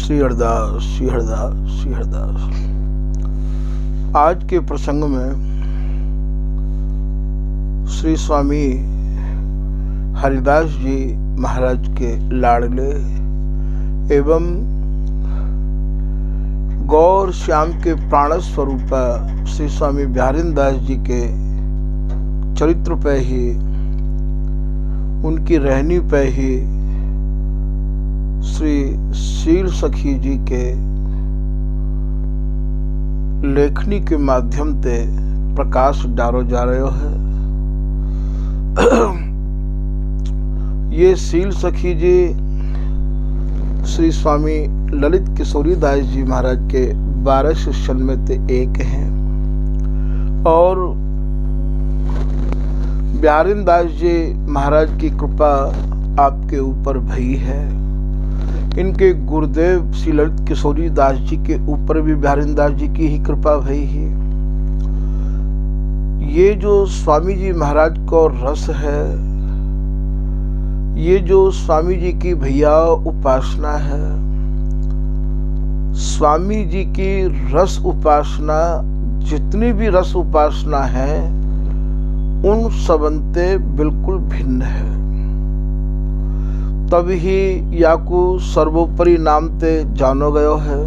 श्री हरदास श्री हरदास श्री हरदास। आज के प्रसंग में श्री स्वामी हरिदास जी महाराज के लाडले एवं गौर श्याम के प्राण स्वरूप श्री स्वामी बिहारीदास जी के चरित्र पे ही, उनकी रहनी पे ही श्री शील सखी जी के लेखनी के माध्यम से प्रकाश डालो जा रहे है। ये शील सखी जी श्री स्वामी ललित किशोरी दास जी महाराज के 12 शिष्यन में से एक हैं और बिहारीदास जी महाराज की कृपा आपके ऊपर भई है। इनके गुरुदेव श्री ललित किशोरी दास जी के ऊपर भी बिहारीदास जी की ही कृपा भई है। ये जो स्वामी जी महाराज को रस है, ये जो स्वामी जी की भैया उपासना है, स्वामी जी की रस उपासना, जितनी भी रस उपासना है उन सबंते बिल्कुल भिन्न है। तभी याकू सर्वोपरि नाम ते जानो गयो है।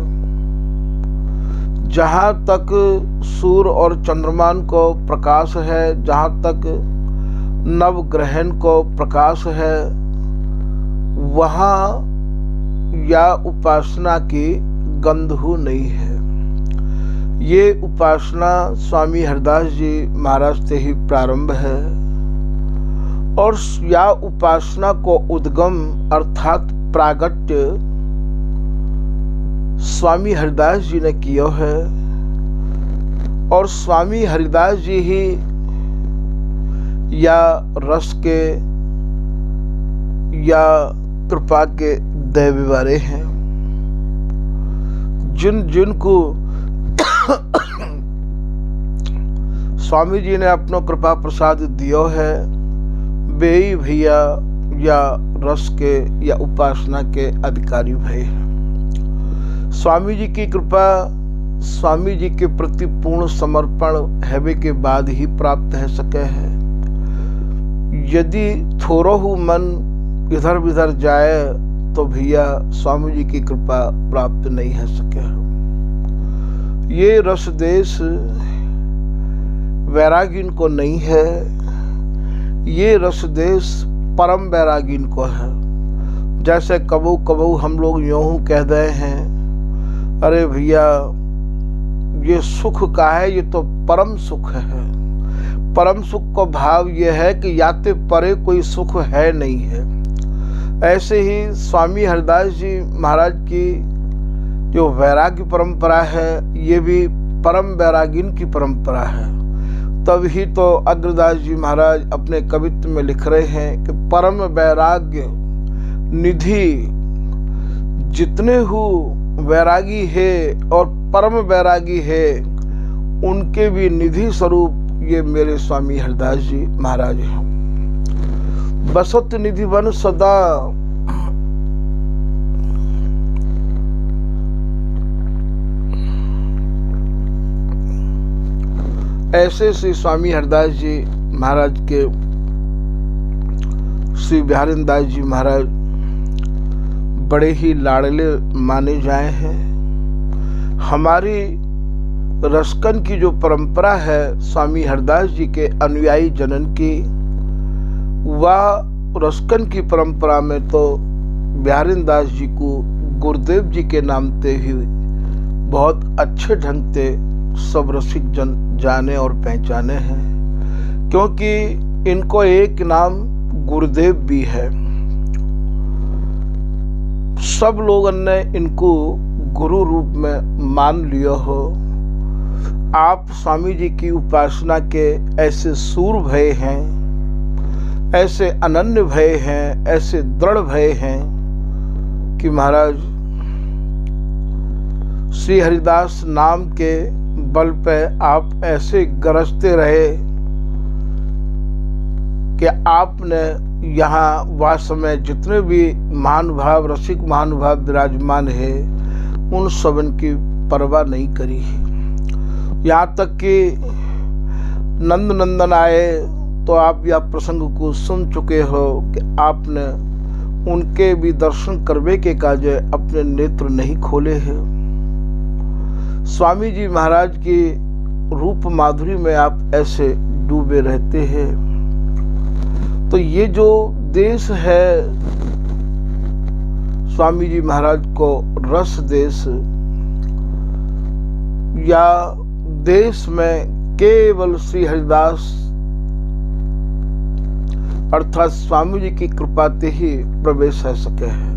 जहाँ तक सूर्य और चंद्रमान को प्रकाश है, जहाँ तक नवग्रहण को प्रकाश है, वहाँ या उपासना की गंधु नहीं है। ये उपासना स्वामी हरिदास जी महाराज से ही प्रारंभ है और या उपासना को उद्गम अर्थात प्रागट्य स्वामी हरिदास जी ने किया है और स्वामी हरिदास जी ही या रस के या कृपा के दैवी वाले हैं। जिनको स्वामी जी ने अपना कृपा प्रसाद दियो है, वे ही भैया या रस के या उपासना के अधिकारी भय हैं। स्वामी जी की कृपा स्वामी जी के प्रति पूर्ण समर्पण हैवे के बाद ही प्राप्त है सके है। यदि थोड़ा हु मन इधर उधर जाए तो भैया स्वामी जी की कृपा प्राप्त नहीं है सके। ये रस देश वैरागीन को नहीं है, ये रस देश परम वैरागीन को है। जैसे कबू कबू हम लोग यूं कह दे हैं, अरे भैया ये सुख का है, ये तो परम सुख है। परम सुख का भाव ये है कि याते परे कोई सुख है नहीं है। ऐसे ही स्वामी हरिदास जी महाराज की जो वैराग्य परंपरा है, ये भी परम वैरागीन की परंपरा है। तब ही तो अग्रदास जी महाराज अपने कवित्व में लिख रहे हैं कि परम वैराग्य निधि जितने हु वैरागी है और परम वैरागी है, उनके भी निधि स्वरूप ये मेरे स्वामी हरिदास जी महाराज हैं। बसत निधि वन सदा ऐसे श्री स्वामी हरिदास जी महाराज के श्री बिहारीदास जी महाराज बड़े ही लाडले माने जाए हैं। हमारी रसकन की जो परंपरा है स्वामी हरिदास जी के अनुयायी जनन की, वह रसकन की परंपरा में तो बिहारीदास जी को गुरुदेव जी के नाम से ही बहुत अच्छे ढंग से सब रसिक जन जाने और पहचाने हैं, क्योंकि इनको एक नाम गुरुदेव भी है। सब लोगों ने इनको गुरु रूप में मान लिया हो। आप स्वामी जी की उपासना के ऐसे सूर भय हैं, ऐसे अनन्य भय हैं, ऐसे दृढ़ भय हैं कि महाराज श्री हरिदास नाम के बल पे आप ऐसे गरजते रहे कि आपने यहाँ वास्तव में जितने भी महानुभाव रसिक महानुभाव विराजमान है, उन सबन की परवाह नहीं करी। यहाँ तक कि नंद नंदन आए तो आप यह प्रसंग को सुन चुके हो कि आपने उनके भी दर्शन करवे के काजे अपने नेत्र नहीं खोले हैं। स्वामी जी महाराज के रूप माधुरी में आप ऐसे डूबे रहते हैं। तो ये जो देश है स्वामी जी महाराज को रस देश, या देश में केवल श्री हरिदास अर्थात स्वामी जी की कृपा से ही प्रवेश है सके है,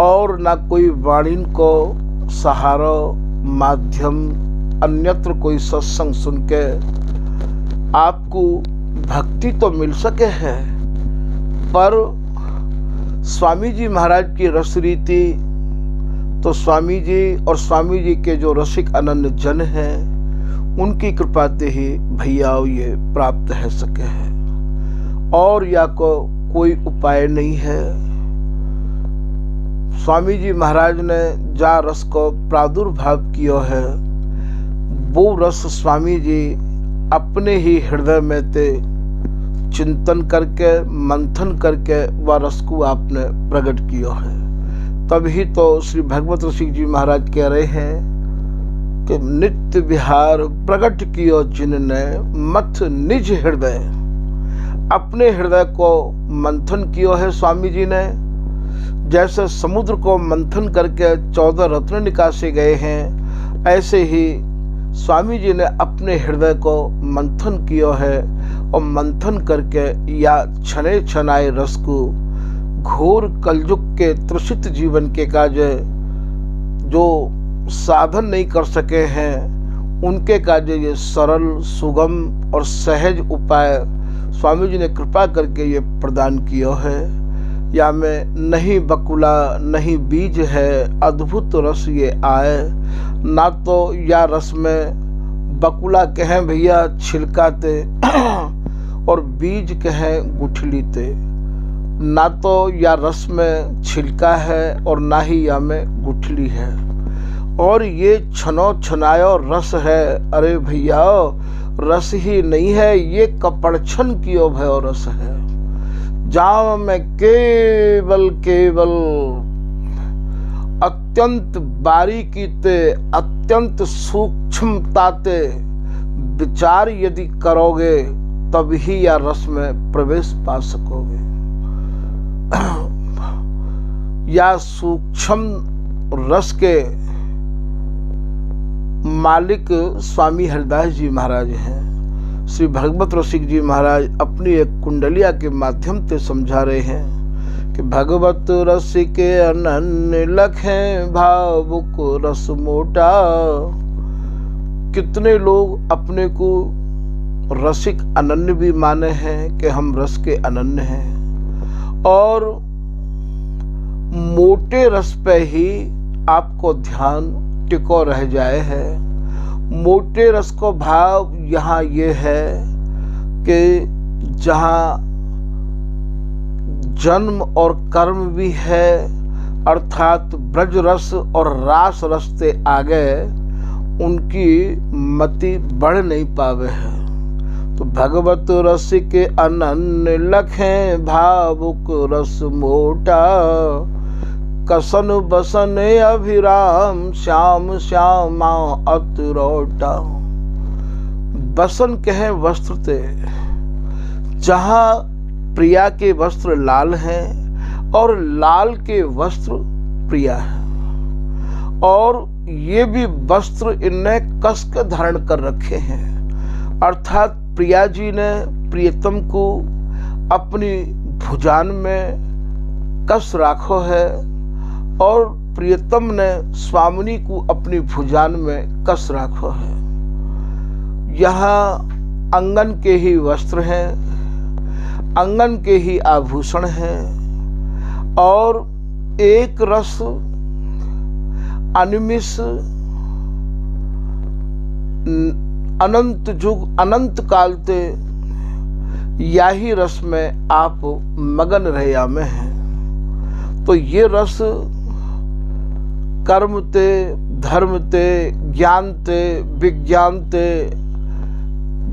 और ना कोई वाणिन को सहारा माध्यम अन्यत्र कोई सत्संग सुन के आपको भक्ति तो मिल सके है, पर स्वामी जी महाराज की रस रीति तो स्वामी जी और स्वामी जी के जो रसिक अनन्य जन हैं उनकी कृपा से ही भैया ये प्राप्त है सके है, और या को कोई उपाय नहीं है। स्वामी जी महाराज ने जा रस को प्रादुर्भाव किया है, वो रस स्वामी जी अपने ही हृदय में ते चिंतन करके मंथन करके वह रस को आपने प्रकट किया है। तभी तो श्री भगवत रसिक जी महाराज कह रहे हैं कि नित्य विहार प्रकट कियो जिनने मथ निज हृदय, अपने हृदय को मंथन किया है स्वामी जी ने। जैसे समुद्र को मंथन करके 14 रत्न निकासे गए हैं, ऐसे ही स्वामी जी ने अपने हृदय को मंथन किया है, और मंथन करके या छने छनाए रस को घोर कलयुग के तृषित जीवन के काजे जो साधन नहीं कर सके हैं उनके काजे ये सरल सुगम और सहज उपाय स्वामी जी ने कृपा करके ये प्रदान किया है। या में नहीं बकुला नहीं बीज है, अद्भुत रस ये आए। ना तो या रस में बकुला कहें भैया छिलकाते और बीज कहें गुठली ते, ना तो या रस में छिलका है और ना ही या में गुठली है, और ये छनो छनायो रस है। अरे भैया रस ही नहीं है, ये कपड़छन कियो भयो रस है, जहाँ में केवल केवल अत्यंत बारीकी ते अत्यंत सूक्ष्मता ते विचार यदि करोगे तब ही या रस में प्रवेश पा सकोगे। या सूक्ष्म रस के मालिक स्वामी हरिदास जी महाराज हैं। श्री भगवत रसिक जी महाराज अपनी एक कुंडलिया के माध्यम से समझा रहे हैं कि भगवत रसिक अनन्य लखें भावुक रस मोटा। कितने लोग अपने को रसिक अनन्य भी माने हैं कि हम रस के अनन्य हैं, और मोटे रस पे ही आपको ध्यान टिको रह जाए है। मोटे रस को भाव यहाँ ये है कि जहाँ जन्म और कर्म भी है, अर्थात ब्रज रस और रास रस से आगे उनकी मति बढ़ नहीं पावे है। तो भगवत रसिक अनन्य लखें भावुक रस मोटा। कसन बसन अभिराम श्याम श्यामा अतरोटा। बसन कहें वस्त्र ते, जहाँ प्रिया के वस्त्र लाल हैं और लाल के वस्त्र प्रिया है, और ये भी वस्त्र इनने कस के धारण कर रखे हैं। अर्थात प्रिया जी ने प्रियतम को अपनी भुजान में कस राखो है, और प्रियतम ने स्वामिनी को अपनी भुजान में कस राखो है। यहाँ अंगन के ही वस्त्र हैं, अंगन के ही आभूषण हैं, और एक रस अनिमिष अनंत युग अनंत काल ते याही रस में आप मगन रहया में हैं। तो ये रस कर्म ते, धर्म ते, ज्ञान ते, विज्ञान ते,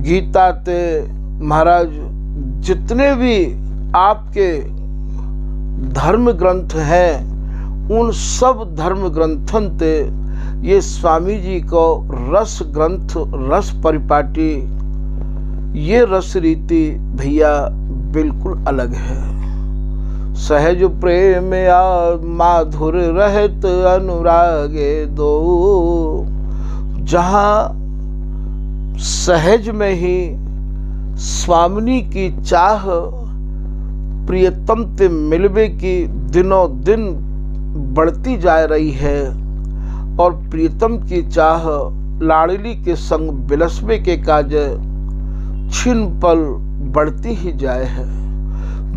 गीता ते, महाराज जितने भी आपके धर्म ग्रंथ हैं उन सब धर्म ग्रंथन ते ये स्वामी जी को रस ग्रंथ, रस परिपाटी, ये रस रीति भैया बिल्कुल अलग है। सहज प्रेम या माधुर रहत अनुरागे दो, जहाँ सहज में ही स्वामिनी की चाह प्रियतम ते मिलवे की दिनों दिन बढ़ती जा रही है और प्रियतम की चाह लाडली के संग बिलसवे के काज छिन पल बढ़ती ही जाए है।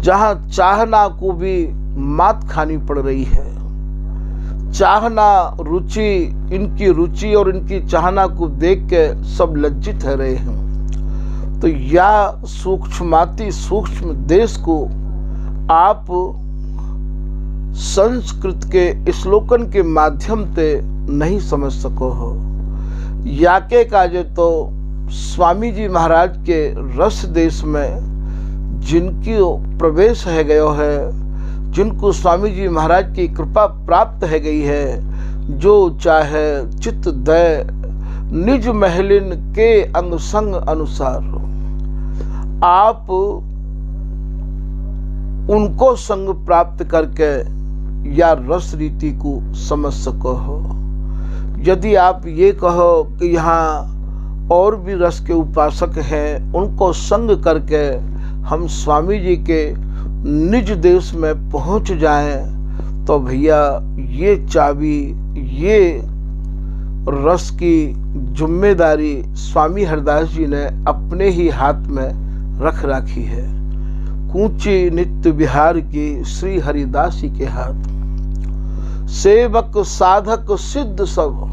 जहाँ चाहना को भी मात खानी पड़ रही है। चाहना रुचि, इनकी रुचि और इनकी चाहना को देख के सब लज्जित है रहे हैं। तो या सूक्ष्माति सूक्ष्म देश को आप संस्कृत के श्लोकन के माध्यम से नहीं समझ सको हो। या के काजे तो स्वामी जी महाराज के रस देश में जिनकी प्रवेश है गयो है, जिनको स्वामी जी महाराज की कृपा प्राप्त है गई है, जो चाहे चित्त दय निज महलिन के अंग संग अनुसार, आप उनको संग प्राप्त करके या रस रीति को समझ सको हो। यदि आप ये कहो कि यहाँ और भी रस के उपासक हैं, उनको संग करके हम स्वामी जी के निज देश में पहुँच जाएं, तो भैया ये चाबी, ये रस की जिम्मेदारी स्वामी हरदास जी ने अपने ही हाथ में रख रखी है। कूची नित्य विहार की श्री हरिदास जी के हाथ, सेवक साधक सिद्ध सब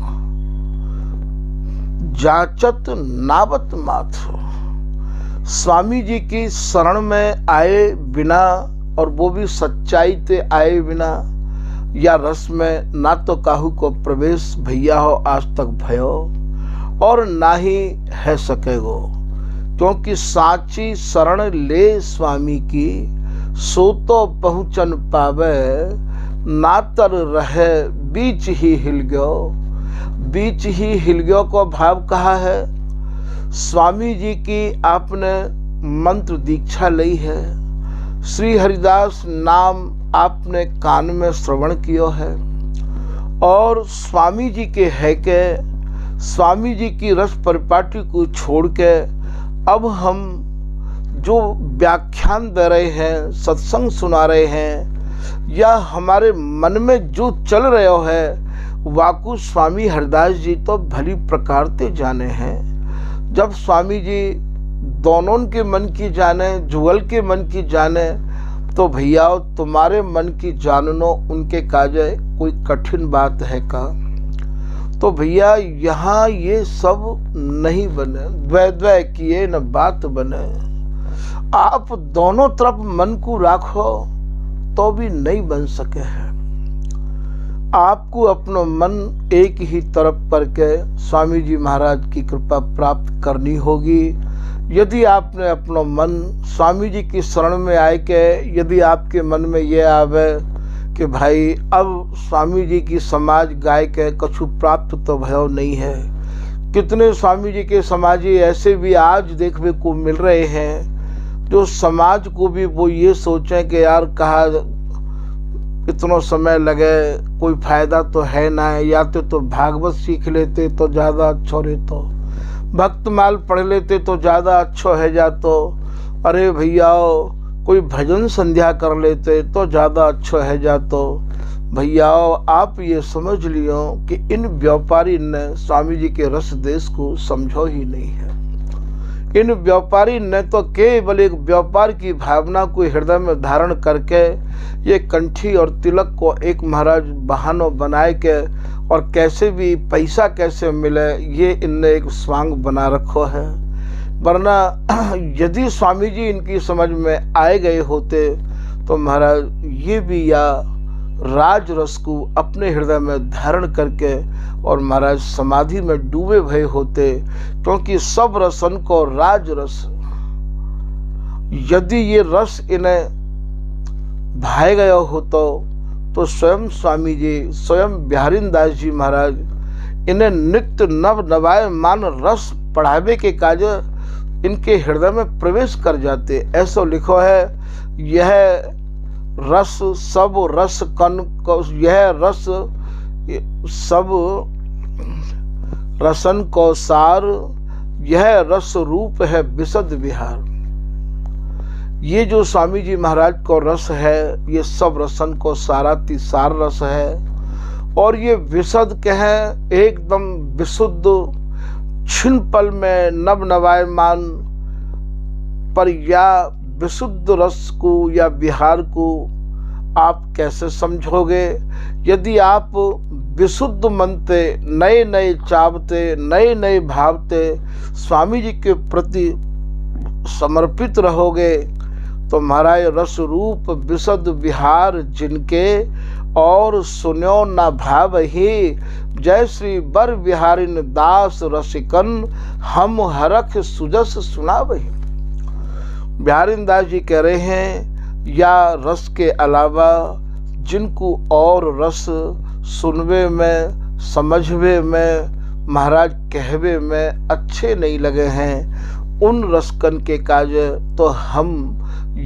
जाचत नावत माथ। स्वामी जी की शरण में आए बिना, और वो भी सच्चाई ते आए बिना, या रस में ना तो काहू को प्रवेश भैया हो आज तक भयो और ना ही है सकेगो। क्योंकि साची शरण ले स्वामी की, सो तो पहुँचन पावे, नातर रहे बीच ही हिल गयो। बीच ही हिल गयो को भाव कहा है। स्वामी जी की आपने मंत्र दीक्षा ली है, श्री हरिदास नाम आपने कान में श्रवण किया है, और स्वामी जी के है के स्वामी जी की रस परिपाटी को छोड़ के अब हम जो व्याख्यान दे रहे हैं, सत्संग सुना रहे हैं, या हमारे मन में जो चल रहे है, वाकु स्वामी हरदास जी तो भली प्रकार ते जाने हैं। जब स्वामी जी दोनों के मन की जाने, जुगल के मन की जाने, तो भैया तुम्हारे मन की जाननो उनके काजे कोई कठिन बात है का। तो भैया यहाँ ये सब नहीं बने, द्वै किए न बात बने। आप दोनों तरफ मन को राखो तो भी नहीं बन सके हैं। आपको अपना मन एक ही तरफ करके स्वामी जी महाराज की कृपा प्राप्त करनी होगी। यदि आपने अपना मन स्वामी जी की शरण में आए के, यदि आपके मन में ये आवे कि भाई अब स्वामी जी की समाज गाय के कछु प्राप्त तो भयो नहीं है। कितने स्वामी जी के समाजी ऐसे भी आज देखने को मिल रहे हैं जो समाज को भी वो ये सोचें कि यार कहा इतना समय लगे, कोई फायदा तो है ना, या तो भागवत सीख लेते तो ज़्यादा अच्छा रहतो, भक्तमाल पढ़ लेते तो ज़्यादा अच्छा है जातो, अरे भैया कोई भजन संध्या कर लेते तो ज़्यादा अच्छा है जातो। भैया आप ये समझ लियो कि इन व्यापारी ने स्वामी जी के रस देश को समझो ही नहीं है। इन व्यापारी ने तो केवल एक व्यापार की भावना को हृदय में धारण करके ये कंठी और तिलक को एक महाराज बहानो बनाए के, और कैसे भी पैसा कैसे मिले ये इनने एक स्वांग बना रखो है। वरना यदि स्वामी जी इनकी समझ में आए गए होते तो महाराज ये भी या राज रस को अपने हृदय में धारण करके और महाराज समाधि में डूबे भय होते, क्योंकि सब रसन को राज रस, यदि ये रस इन्हें भाए गया हो तो स्वयं स्वामी जी, स्वयं बिहारीदास जी महाराज इन्हें नित्य नव नवायमान रस पढ़ावे के काज इनके हृदय में प्रवेश कर जाते। ऐसा लिखो है, यह रस सब रस कन को, यह रस सब रसन को सार, यह रस रूप है विशद विहार। ये जो स्वामी जी महाराज को रस है, ये सब रसन को साराती सार रस है, और ये विशद के हैं एकदम विशुद्ध, क्षण पल में नव नवायमान। पर या विशुद्ध रस को या विहार को आप कैसे समझोगे? यदि आप विशुद्ध मनते, नए नए चावते, नए नए भावते स्वामी जी के प्रति समर्पित रहोगे, तो महाराज रस रूप विशद विहार जिनके, और सुनो न भाव ही, जय श्री बर विहारिन दास रसिकन, हम हरख सुजस सुनावहि। बिहारीदास जी कह रहे हैं, या रस के अलावा जिनको और रस सुनवे में, समझवे में, महाराज कहवे में अच्छे नहीं लगे हैं, उन रसकन के काज तो हम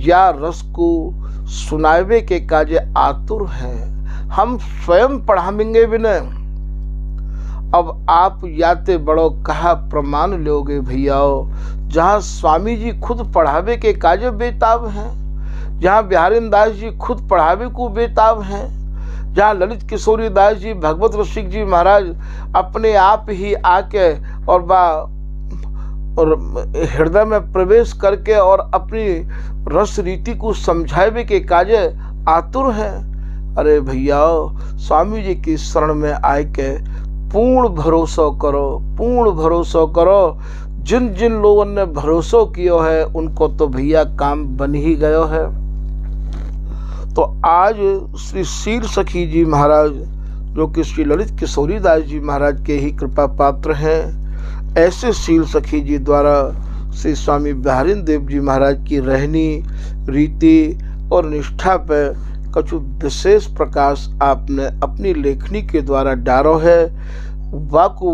या रस को सुनावे के काज आतुर हैं, हम स्वयं पढ़ाएंगे भी न। अब आप याते बड़ो कहा प्रमाण लोगे भैयाओ, जहाँ स्वामी जी खुद पढ़ावे के काज बेताब हैं, जहाँ बिहारीदास जी खुद पढ़ावे को बेताब हैं, जहाँ ललित किशोरी दास जी, भगवत रसिक जी महाराज अपने आप ही आके और हृदय में प्रवेश करके और अपनी रस रीति को समझावे के काज आतुर हैं। अरे भैया, स्वामी जी की शरण में आए के पूर्ण भरोसा करो, पूर्ण भरोसा करो। जिन जिन लोगों ने भरोसा किया है उनको तो भैया काम बन ही गया है। तो आज श्री शील सखी जी महाराज, जो कि श्री ललित किशोरी दास जी महाराज के ही कृपा पात्र हैं, ऐसे शील सखी जी द्वारा श्री स्वामी बिहारीदेव जी महाराज की रहनी, रीति और निष्ठा पर कुछ विशेष प्रकाश आपने अपनी लेखनी के द्वारा डालो है, वाकु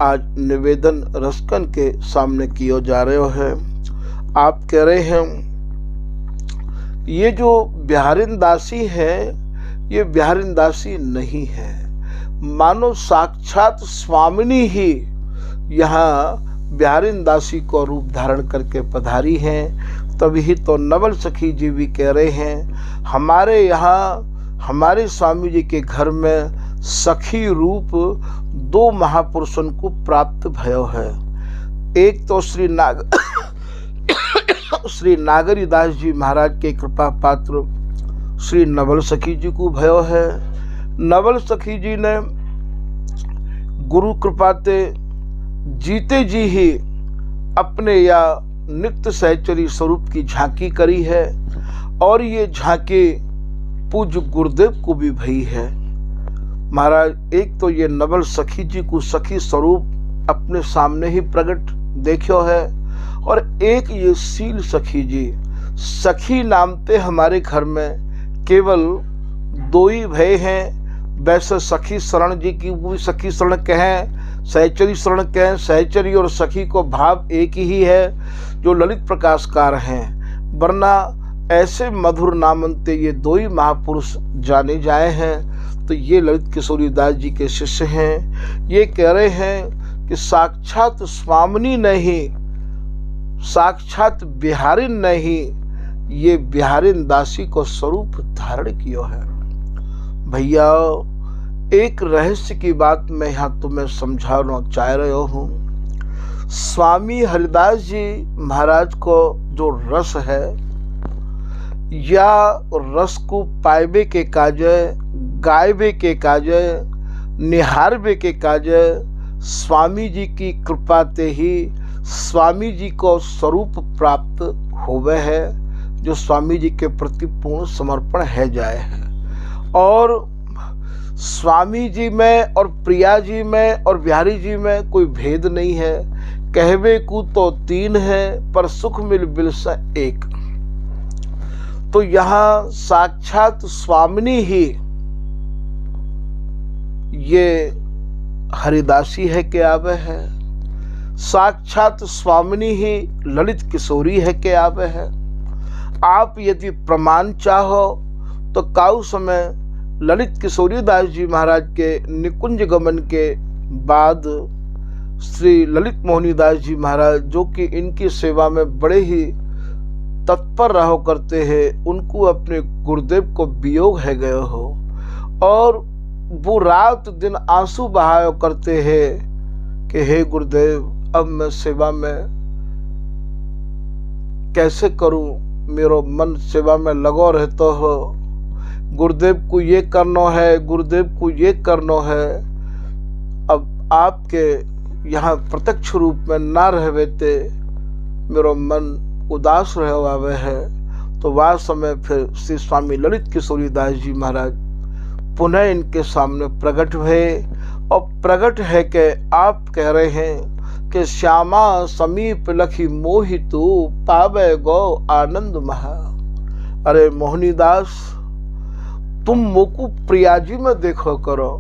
आज निवेदन रसकन के सामने किया जा रहे है। आप कह रहे हैं, ये जो बिहारीदासी है, ये बिहारीदासी नहीं है, मानो साक्षात स्वामिनी ही यहाँ बिहारीदासी को रूप धारण करके पधारी हैं। तभी तो नवल सखी जी भी कह रहे हैं, हमारे यहाँ हमारे स्वामी जी के घर में सखी रूप दो महापुरुषों को प्राप्त भयो है। एक तो श्री नागरीदास जी महाराज के कृपा पात्र श्री नवल सखी जी को भयो है। नवल सखी जी ने गुरु कृपाते जीते जी ही अपने या नित्य सहचरी स्वरूप की झांकी करी है, और ये झांकी पूज्य गुरुदेव को भी भई है। महाराज, एक तो ये नवल सखी जी को सखी स्वरूप अपने सामने ही प्रकट देखो है, और एक ये शील सखी जी, सखी नामते हमारे घर में केवल दो ही भय हैं। वैसे सखी शरण जी की भी सखी शरण कहें, सहचरी शरण कहें, सहचरी और सखी को भाव एक ही है, जो ललित प्रकाशकार हैं। वरना ऐसे मधुर नामंते ये दो ही महापुरुष जाने जाए हैं। तो ये ललित किशोरी दास जी के शिष्य हैं। ये कह रहे हैं कि साक्षात स्वामिनी नहीं, साक्षात बिहारी नहीं, ये बिहारीदासी को स्वरूप धारण किया है। भैया, एक रहस्य की बात मैं यहाँ तुम्हें समझाना चाह रहा हूँ। स्वामी हरिदास जी महाराज को जो रस है, या रस को पाइबे के काज, गायबे के काज, निहारबे के काज स्वामी जी की कृपा ते ही स्वामी जी को स्वरूप प्राप्त होवे है, जो स्वामी जी के प्रति पूर्ण समर्पण है जाए है। और स्वामी जी में और प्रिया जी में और बिहारी जी में कोई भेद नहीं है। कहवे को तो तीन है, पर सुख मिल बिलसा एक। तो यहाँ साक्षात स्वामिनी ही ये हरिदासी है के आवे है, साक्षात स्वामिनी ही ललित किशोरी है के आवे है। आप यदि प्रमाण चाहो तो काउ समय ललित किशोरी दास जी महाराज के निकुंज गमन के बाद श्री ललित मोहनी दास जी महाराज, जो कि इनकी सेवा में बड़े ही तत्पर रहो करते हैं, उनको अपने गुरुदेव को वियोग है गए हो और वो रात दिन आंसू बहाया करते हैं कि हे गुरुदेव, अब मैं सेवा में कैसे करूं, मेरो मन सेवा में लगो रहता हो। गुरुदेव को ये करना है, गुरुदेव को ये करना है। अब आपके यहाँ प्रत्यक्ष रूप में ना रहते मेरो मन उदास रहे है। तो वह समय फिर श्री स्वामी ललित किशोरी दास जी महाराज पुनः इनके सामने प्रकट हुए और प्रकट है कि आप कह रहे हैं कि श्यामा समीप लखी मोहितु पावे गो आनंद महा। अरे मोहनी दास, तुम मोकू प्रिया जी में देखो करो,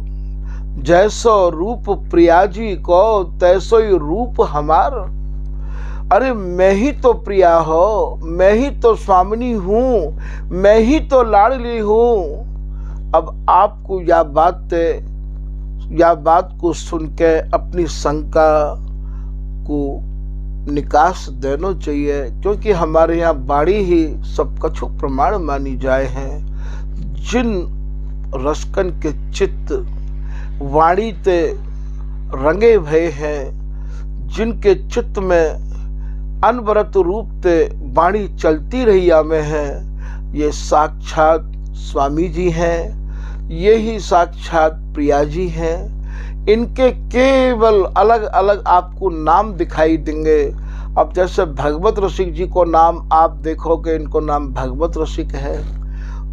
जैसो रूप प्रिया जी को तैसो ही रूप हमार। अरे मैं ही तो प्रिया हो, मैं ही तो स्वामिनी हूँ, मैं ही तो लाडली हूँ। अब आपको यह बात को सुन के अपनी शंका को निकास देना चाहिए, क्योंकि हमारे यहाँ बाड़ी ही सब कछु प्रमाण मानी जाए हैं। जिन रसकन के चित्त वाणी ते रंगे भये हैं, जिनके चित्त में अनवरत रूप ते वाणी चलती रही में है, ये साक्षात स्वामी जी हैं, यही साक्षात प्रिया जी हैं। इनके केवल अलग अलग आपको नाम दिखाई देंगे। अब जैसे भगवत रसिक जी को नाम आप देखोगे, इनको नाम भगवत रसिक है।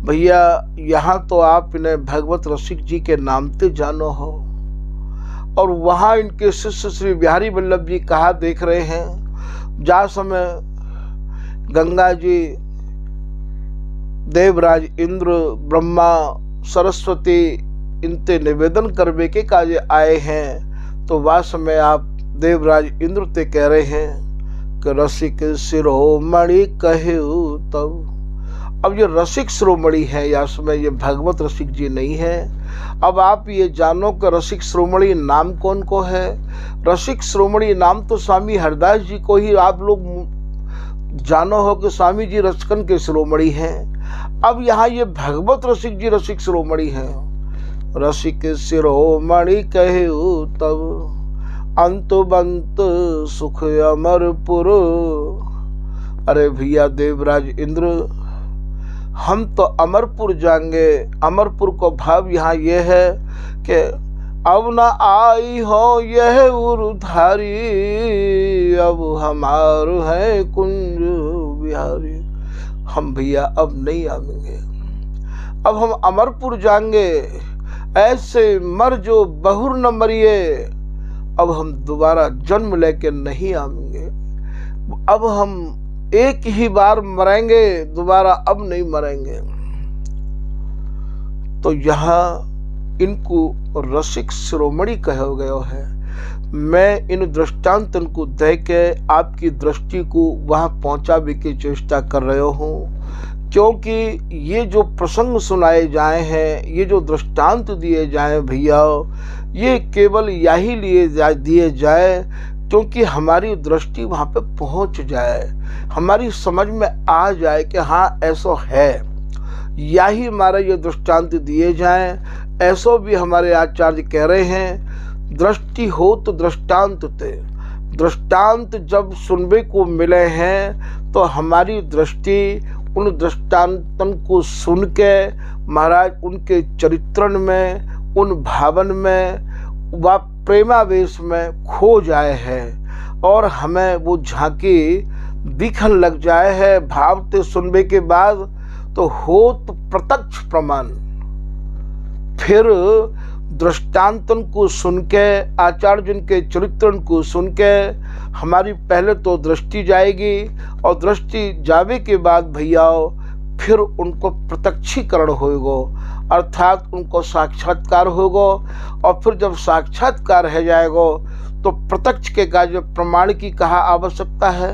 भैया यहाँ तो आप इन्हें भगवत रसिक जी के नाम से जानो हो, और वहाँ इनके शिष्य श्री बिहारी वल्लभ जी कहा देख रहे हैं, जा समय गंगा जी, देवराज इंद्र, ब्रह्मा, सरस्वती इनते निवेदन करवे के काजे आए हैं। तो वह समय आप देवराज इंद्र ते कह रहे हैं कि रसिक शिरोमणि कहे तब। अब ये रसिक शिरोमणि है, या समय ये भगवत रसिक जी नहीं है। अब आप ये जानो कि रसिक शिरोमणि नाम कौन को है। रसिक शिरोमणि नाम तो स्वामी हरदास जी को ही आप लोग जानो हो कि स्वामी जी रसकन के शिरोमणि हैं। अब यहाँ ये भगवत रसिक जी रसिक शिरोमणि हैं। रसिक शिरोमणि कहे तब, अंत बंत सुख अमरपुर। अरे भैया देवराज इंद्र, हम तो अमरपुर जाएंगे। अमरपुर को भाव यहाँ ये है कि अब न आई हो यह उधारी, अब हमार है कुंज बिहारी। हम भैया अब नहीं आएंगे, अब हम अमरपुर जाएंगे। ऐसे मर जो बहुर न मरिए, अब हम दोबारा जन्म लेके नहीं आएंगे। अब हम एक ही बार मरेंगे, दोबारा अब नहीं मरेंगे। तो यहाँ इनको रसिक शिरोमणि कहा गया है। मैं इन दृष्टांत को दे के आपकी दृष्टि को वहाँ पहुँचाने की चेष्टा कर रहे हूँ, क्योंकि ये जो प्रसंग सुनाए जाए हैं, ये जो दृष्टांत दिए जाए भैया, ये केवल यही दिए जाए क्योंकि हमारी दृष्टि वहाँ पे पहुँच जाए, हमारी समझ में आ जाए कि हाँ ऐसा है। यही हमारा ये दृष्टांत दिए जाएं। ऐसो भी हमारे आचार्य कह रहे हैं, दृष्टि हो तो दृष्टांत ते। दृष्टांत जब सुनने को मिले हैं तो हमारी दृष्टि उन दृष्टांतन को सुन के महाराज उनके चरित्रण में, उन भावन में व प्रेमावेश में खो जाए है, और हमें वो झांकी दिखन लग जाए है। भाव ते सुनने के बाद तो हो तो प्रत्यक्ष प्रमाण, फिर दृष्टांतन को सुन के, आचार्य जन के चरित्रन को सुन के हमारी पहले तो दृष्टि जाएगी, और दृष्टि जावे के बाद भैया फिर उनको प्रत्यक्षीकरण होगा, अर्थात उनको साक्षात्कार होगा। और फिर जब साक्षात्कार है जाएगा तो प्रत्यक्ष के कार्य प्रमाण की कहा आवश्यकता है।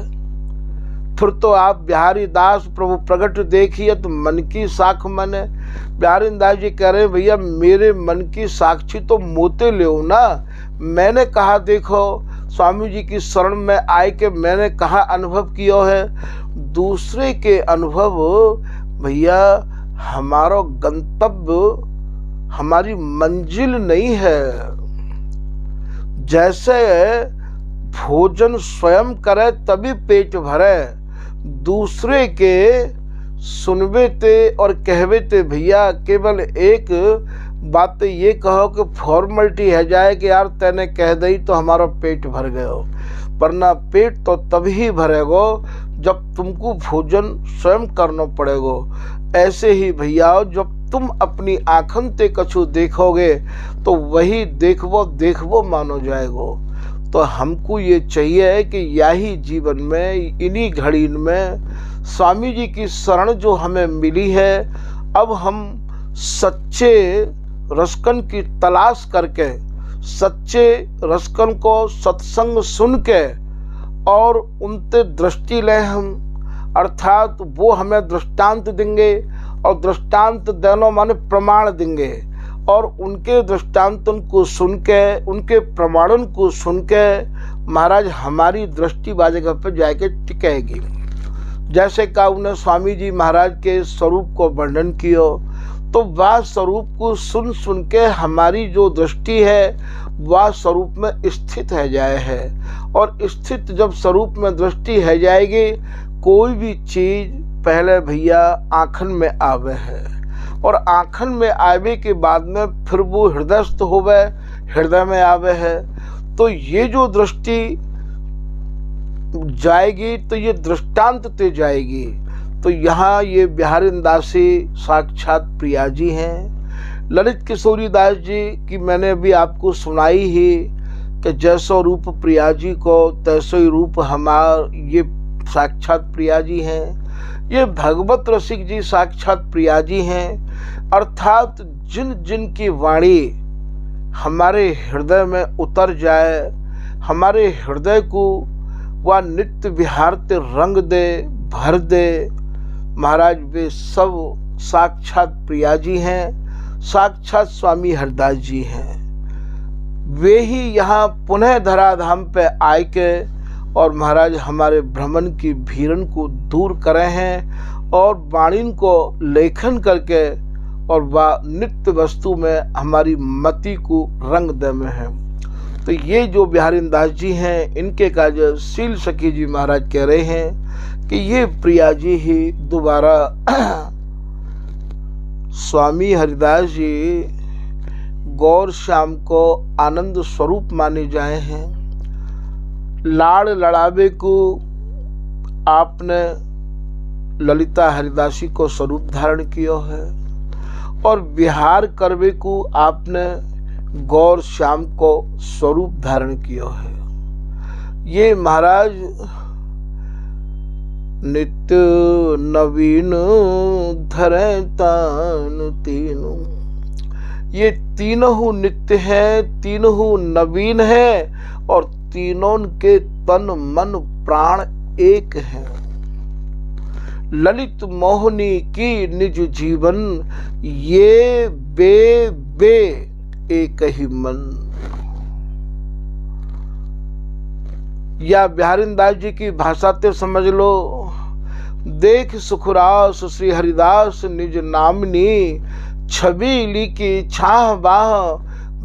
फिर तो आप बिहारी दास प्रभु प्रगट देखिए तो मन की साख मन है। बिहारी दास जी कह रहे हैं भैया मेरे मन की साक्षी तो मोते ले ना। मैंने कहा देखो स्वामी जी की शरण में आए के मैंने कहा अनुभव किया है, दूसरे के अनुभव भैया हमारा गंतव्य हमारी मंजिल नहीं है। जैसे भोजन स्वयं करे तभी पेट भरे, दूसरे के सुनवे ते और कहवे ते भैया केवल एक बात ये कहो कि फॉर्मेलिटी है जाए कि यार तैने कह दी तो हमारा पेट भर गया, वरना पेट तो तभी भरेगा जब तुमको भोजन स्वयं करना पड़ेगा। ऐसे ही भैया जब तुम अपनी आँखन ते कछु देखोगे तो वही देखवो मानो जाएगो। तो हमको ये चाहिए कि यही जीवन में इन्हीं घड़ी में स्वामी जी की शरण जो हमें मिली है, अब हम सच्चे रसकन की तलाश करके, सच्चे रसकन को सत्संग सुन के और उनते दृष्टि लें हम, अर्थात वो हमें दृष्टांत देंगे, और दृष्टांत देना माने प्रमाण देंगे, और उनके दृष्टांतन को सुन के, उनके प्रमाणन को सुन के महाराज हमारी दृष्टि बाजगह पर जाके टिकेगी। जैसे का उन्हें स्वामी जी महाराज के स्वरूप को वर्णन किया, तो वह स्वरूप को सुन सुन के हमारी जो दृष्टि है वह स्वरूप में स्थित है जाए है, और स्थित जब स्वरूप में दृष्टि है जाएगी, कोई भी चीज पहले भैया आँखन में आवे है, और आँखन में आवे के बाद में फिर वो हृदयस्थ होवे, हृदय में आवे है। तो ये जो दृष्टि जाएगी तो ये दृष्टांत ते जाएगी। तो यहाँ ये बिहारी दासी साक्षात प्रिया जी हैं। ललित किशोरी दास जी की मैंने अभी आपको सुनाई ही कि जैसो रूप प्रिया जी को तैसो ही रूप हमार ये साक्षात प्रिया जी हैं। ये भगवत रसिक जी साक्षात प्रिया जी हैं, अर्थात जिन जिन की वाणी हमारे हृदय में उतर जाए, हमारे हृदय को वह नित्य विहार ते रंग दे, भर दे, महाराज वे सब साक्षात प्रिया जी हैं, साक्षात स्वामी हरदास जी हैं। वे ही यहाँ पुनः धराधाम पे आए के और महाराज हमारे भ्रमण की भीरन को दूर करे हैं, और वाणिन को लेखन करके और वह नित्य वस्तु में हमारी मति को रंग दे में है। तो ये जो बिहारी दास जी हैं, इनके कार्य शील सखी जी महाराज कह रहे हैं कि ये प्रिया जी ही दोबारा स्वामी हरिदास जी गौर श्याम को आनंद स्वरूप माने जाए हैं। लाड़ लड़ावे को आपने ललिता हरिदासी को स्वरूप धारण किया है, और विहार करवे को आपने गौर श्याम को स्वरूप धारण किया है। ये महाराज नित्य नवीन धरे तान तीनों, ये तीनों नित्य है, तीनों नवीन है, और तीनों के तन मन प्राण एक है। ललित मोहनी की निज जीवन, ये बे एक ही मन। या बिहारी दास जी की भाषा ते समझ लो, देख सुखरास श्री हरिदास निज नामनी, छवि लिखी छाह बाह,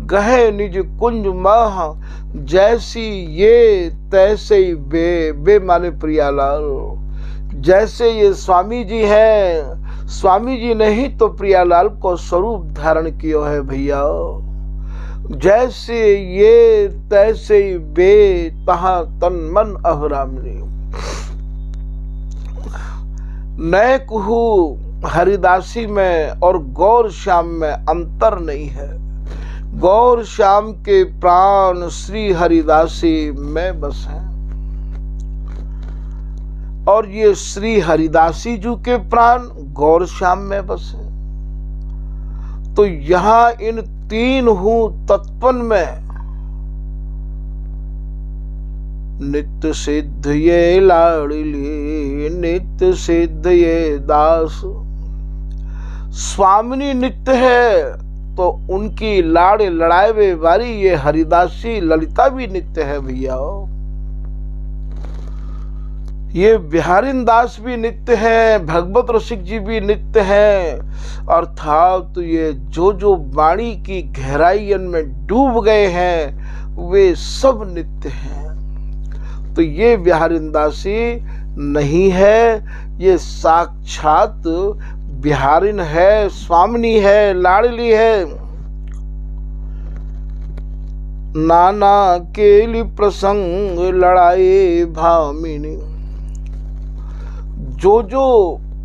गहे निज कुंज माह, जैसी ये तैसे ही बे माने प्रियालाल। जैसे ये स्वामी जी हैं, स्वामी जी ने ही तो प्रियालाल को स्वरूप धारण किया है भैया। जैसे ये तैसे ही बे तहाँ तन मन अहरामनी। नए कुहू हरिदासी में और गौर श्याम में अंतर नहीं है। गौर श्याम के प्राण श्री हरिदासी में बस हैं और ये श्री हरिदासी जी के प्राण गौर श्याम में बस हैं। तो यहां इन तीन हूं तत्पन में नित्य सिद्ध ये लाडली, नित्य सिद्ध ये दास। स्वामिनी नित्य है तो उनकी लाड़ लड़ाए वाली ये हरिदासी ललिता भी नित्य है भैया। ये बिहारिन दास भी नित्य है, भगवत रसिक जी भी नित्य है। अर्थात ये जो वाणी की गहराइयन में डूब गए हैं वे सब नित्य हैं। तो ये बिहारिन दासी नहीं है, ये साक्षात बिहारिन है, स्वामिनी है, लाडली है। नाना केली प्रसंग लड़ाई भामिनी। जो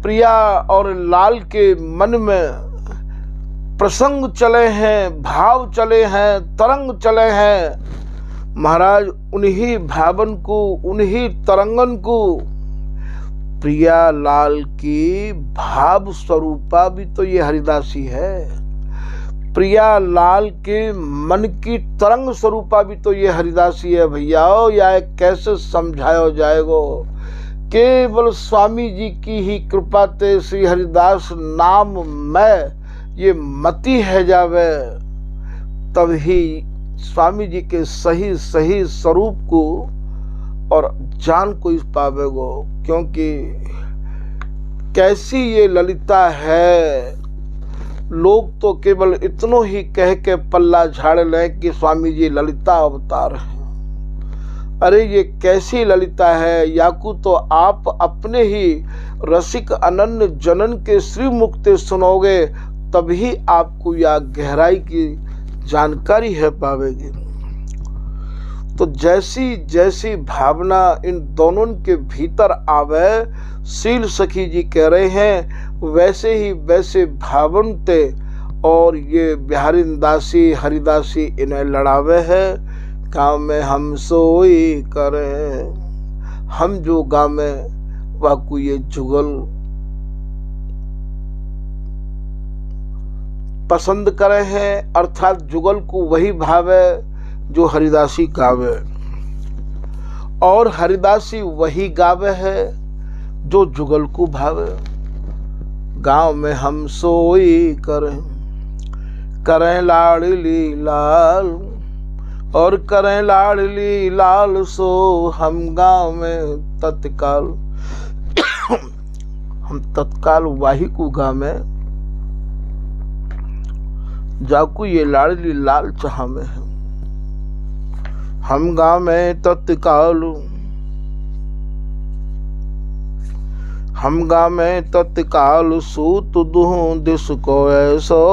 प्रिया और लाल के मन में प्रसंग चले हैं, भाव चले हैं, तरंग चले हैं, महाराज उन्हीं भावन को, उन्हीं तरंगन को प्रिया लाल की भाव स्वरूपा भी तो ये हरिदासी है। प्रिया लाल के मन की तरंग स्वरूपा भी तो ये हरिदासी है भैया। या कैसे समझाया जाएगो। केवल स्वामी जी की ही कृपा ते श्री हरिदास नाम में ये मति है जावे, तब ही स्वामी जी के सही सही स्वरूप को और जान को इस पावेगो। क्योंकि कैसी ये ललिता है, लोग तो केवल इतनो ही कह के पल्ला झाड़ लें कि स्वामी जी ललिता अवतार हैं। अरे ये कैसी ललिता है, याकू तो आप अपने ही रसिक अनन्य जनन के श्री मुक्ते सुनोगे तभी आपको यह गहराई की जानकारी है पावेगी। तो जैसी जैसी भावना इन दोनों के भीतर आवे, शील सखी जी कह रहे हैं, वैसे ही वैसे भावन ते और ये बिहारिन दासी हरिदासी इन्हें लड़ावे है। गाँव में हम सोई करें, हम जो गाँव में वाकु ये जुगल पसंद करे हैं, अर्थात जुगल को वही भावे जो हरिदासी गावे, और हरिदासी वही गावे है जो जुगल को भावे। गांव में हम सोई करें लाडली लाल, और करें लाडली लाल सो हम गांव में तत्काल। हम तत्काल वाही को गाँव में जाकू ये लाडली लाल चाह में है। हम गाँव में तत्काल, हम गाँव में तत्काल सूत दूं दिस को ऐसो।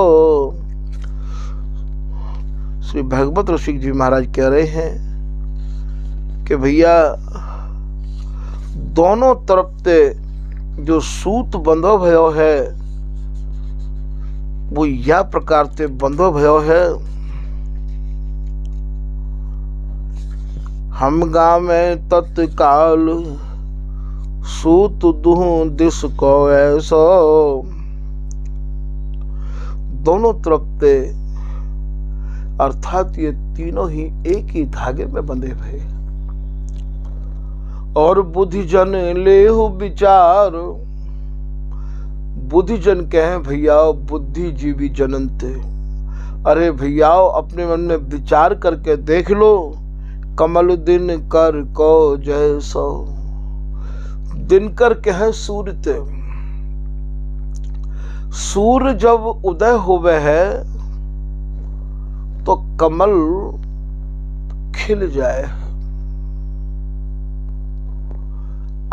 श्री भगवत रसिक जी महाराज कह रहे हैं कि भैया दोनों तरफ से जो सूत बंधो भयो है वो या प्रकार से बंधो भयो है। हम गाँव में तत्काल सूत दूं दिस को ऐसो। दोनों तरफ से अर्थात ये तीनों ही एक ही धागे में बंधे हुए। और बुद्धिजन लेहु विचार, बुद्धिजन कहें भैया बुद्धिजीवी जननते। अरे भैया अपने मन में विचार करके देख लो, कमल दिन कर को जैसो। दिनकर कहे सूर्य ते, सूर्य जब उदय होवे है तो कमल खिल जाए,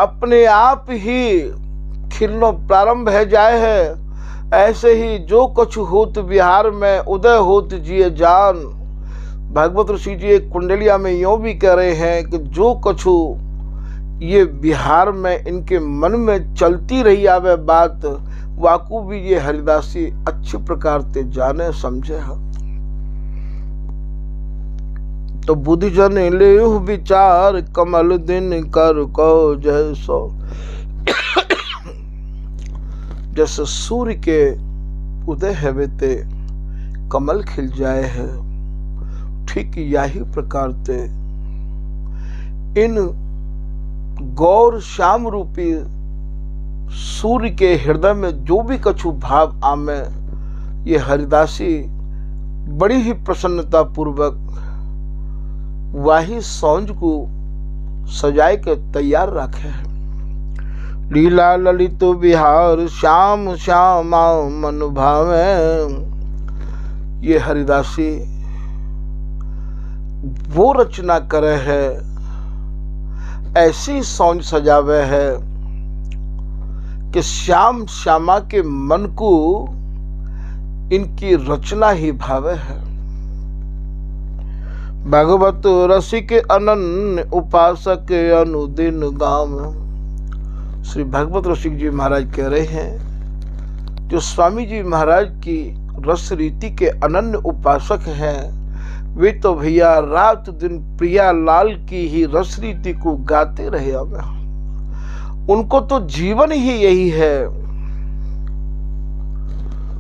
अपने आप ही खिलना प्रारंभ है जाए है। ऐसे ही जो कुछ होत बिहार में उदय होत जिए जान। भागवत ऋषि जी एक कुंडलिया में यूं भी कह रहे हैं कि जो कुछ ये बिहार में इनके मन में चलती रही आवे बात, वाकू भी ये हरिदासी अच्छी प्रकार ते जाने समझे है। तो बुद्धिजन लेहु विचार कमल दिन कर को जैसो। जैसे सूर्य के उदय है ते कमल खिल जाए है, ठीक यही प्रकार ते इन गौर श्याम रूपी सूर्य के हृदय में जो भी कछु भाव आमे, ये हरिदासी बड़ी ही प्रसन्नता पूर्वक वही सौंज को सजाए के तैयार रखे है। लीला ललित बिहार श्याम श्यामा मन भावे। ये हरिदासी वो रचना करे है, ऐसी सौंज सजावे है कि श्याम श्यामा के मन को इनकी रचना ही भावे है। भगवत रसिक अनन्य उपासक अनुदिन गाम। श्री भगवत रसिक जी महाराज कह रहे हैं, जो स्वामी जी महाराज की रस रीति के अनन्य उपासक हैं, वे तो भैया रात दिन प्रिया लाल की ही रस रीति को गाते रहे। उनको तो जीवन ही यही है।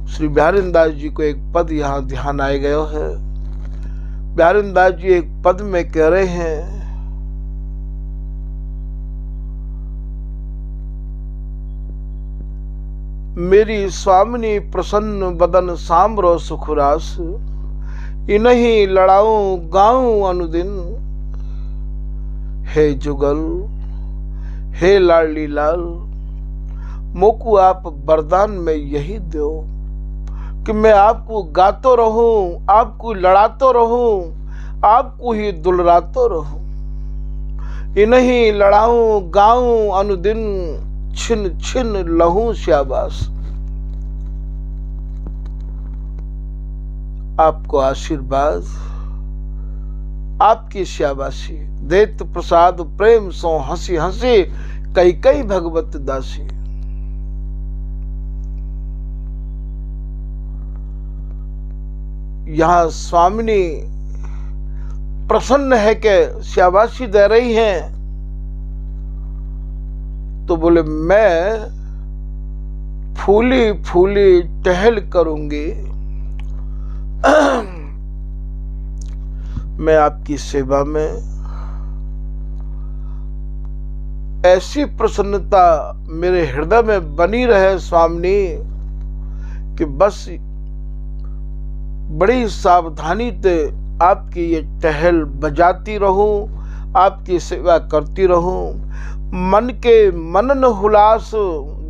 श्री बिहारी दास जी को एक पद यहाँ ध्यान आए गया है। बिहारी दास जी एक पद में कह रहे हैं, मेरी स्वामिनी प्रसन्न बदन साम्रो सुखरास, इन्हीं लड़ाऊं गाऊं अनुदिन। हे जुगल हे लाडली लाल, मोकू आप वरदान में यही दो कि मैं आपको गातो रहूं, आपको लड़ातो रहूं, आपको ही दुलरातो रहूं। इन्हीं लड़ाऊं गाऊं अनुदिन, छिन छिन लहूं शाबाश। आपको आशीर्वाद, आपकी शाबाशी, देत प्रसाद प्रेम सो हंसी हंसी, कई कई भगवत दासी। यहाँ स्वामिनी प्रसन्न है कि शाबाशी दे रही हैं, तो बोले मैं फूली फूली टहल करूंगी, मैं आपकी सेवा में। ऐसी प्रसन्नता मेरे हृदय में बनी रहे स्वामिनी कि बस बड़ी सावधानी से आपकी ये टहल बजाती रहूं, आपकी सेवा करती रहूं। मन के मनन हुलास।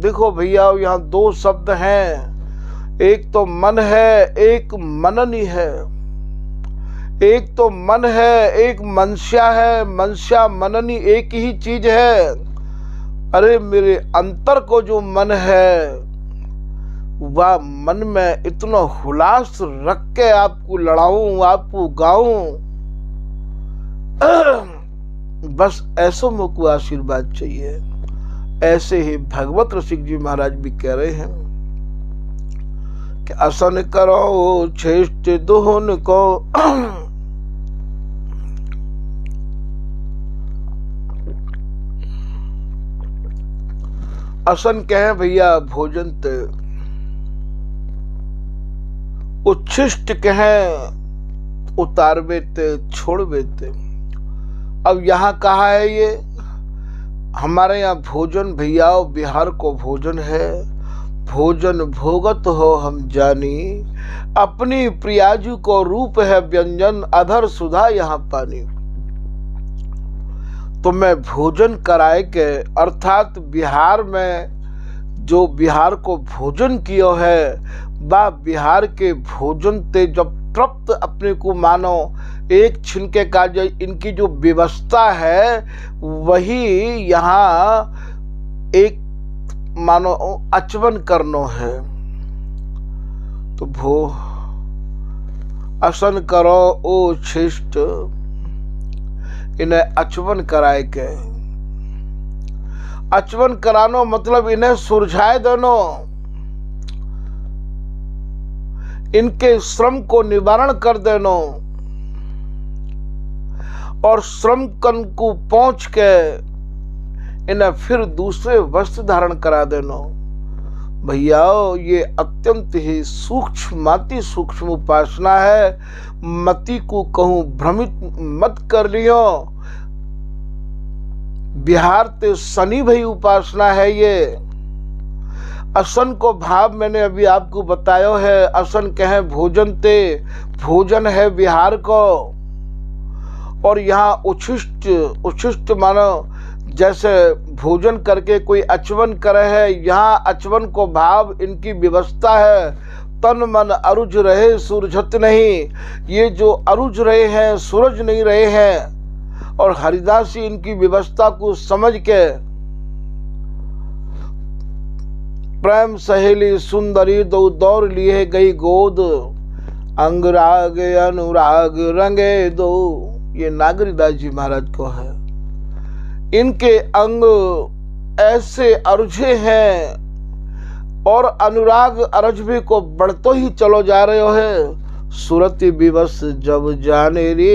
देखो भैया यहाँ दो शब्द हैं, एक तो मन है, एक मनन ही है। एक तो मन है, एक मनस्या है। मनस्या मननी एक ही चीज है। अरे मेरे अंतर को जो मन है, वह मन में इतना हुलास रख के आपको लड़ाऊं, आपको गाऊं, बस ऐसो मुझको आशीर्वाद चाहिए। ऐसे ही भगवत रसिक जी महाराज भी कह रहे हैं कि असन करो श्रेष्ठ दोहन को, असन कहे भैया भोजन ते, उच्छिष्ट कहे उतारवे ते, छोड़वे ते। अब यहाँ कहा है ये हमारे यहाँ भोजन भैया बिहार को भोजन है। भोजन भोगत हो हम जानी, अपनी प्रियाजू को रूप है व्यंजन, अधर सुधा यहाँ पानी। तो मैं भोजन कराए के, अर्थात बिहार में जो बिहार को भोजन किया है, बा बिहार के भोजन ते जब तृप्त अपने को मानो, एक छिनके का जो इनकी जो व्यवस्था है, वही यहाँ एक मानो अचवन करनो है। तो भो असन करो ओ शिष्ट, इन्हें अचवन कराए के। अचवन करानो मतलब इन्हें सुरझाए देनो। इनके श्रम को निवारण कर देनो और श्रम कन को पहुंच के इन्हें फिर दूसरे वस्त्र धारण करा देनो। भैया ये अत्यंत ही सूक्ष्म सूक्ष्म उपासना है। मति को कहूं भ्रमित मत कर लियो। बिहार ते शनि भई उपासना है ये। असन को भाव मैंने अभी आपको बताया है। असन कहे भोजन ते, भोजन है बिहार को। और यहाँ उच्छिष्ट मानो जैसे भोजन करके कोई अचवन करे है, यहाँ अचवन को भाव इनकी व्यवस्था है। तन मन अरुझ रहे सूरजत नहीं। ये जो अरुझ रहे हैं सूरज नहीं रहे हैं। और हरिदासी इनकी व्यवस्था को समझ के प्रेम सहेली सुंदरी दो दौड़ लिए गई गोद, अंगराग अनुराग रंगे दो। ये नागरीदास जी महाराज को है। इनके अंग ऐसे अरुझे हैं और अनुराग अरजबी को बढ़तो ही चलो जा रहे हो है। सुरति विवश जब जाने रे।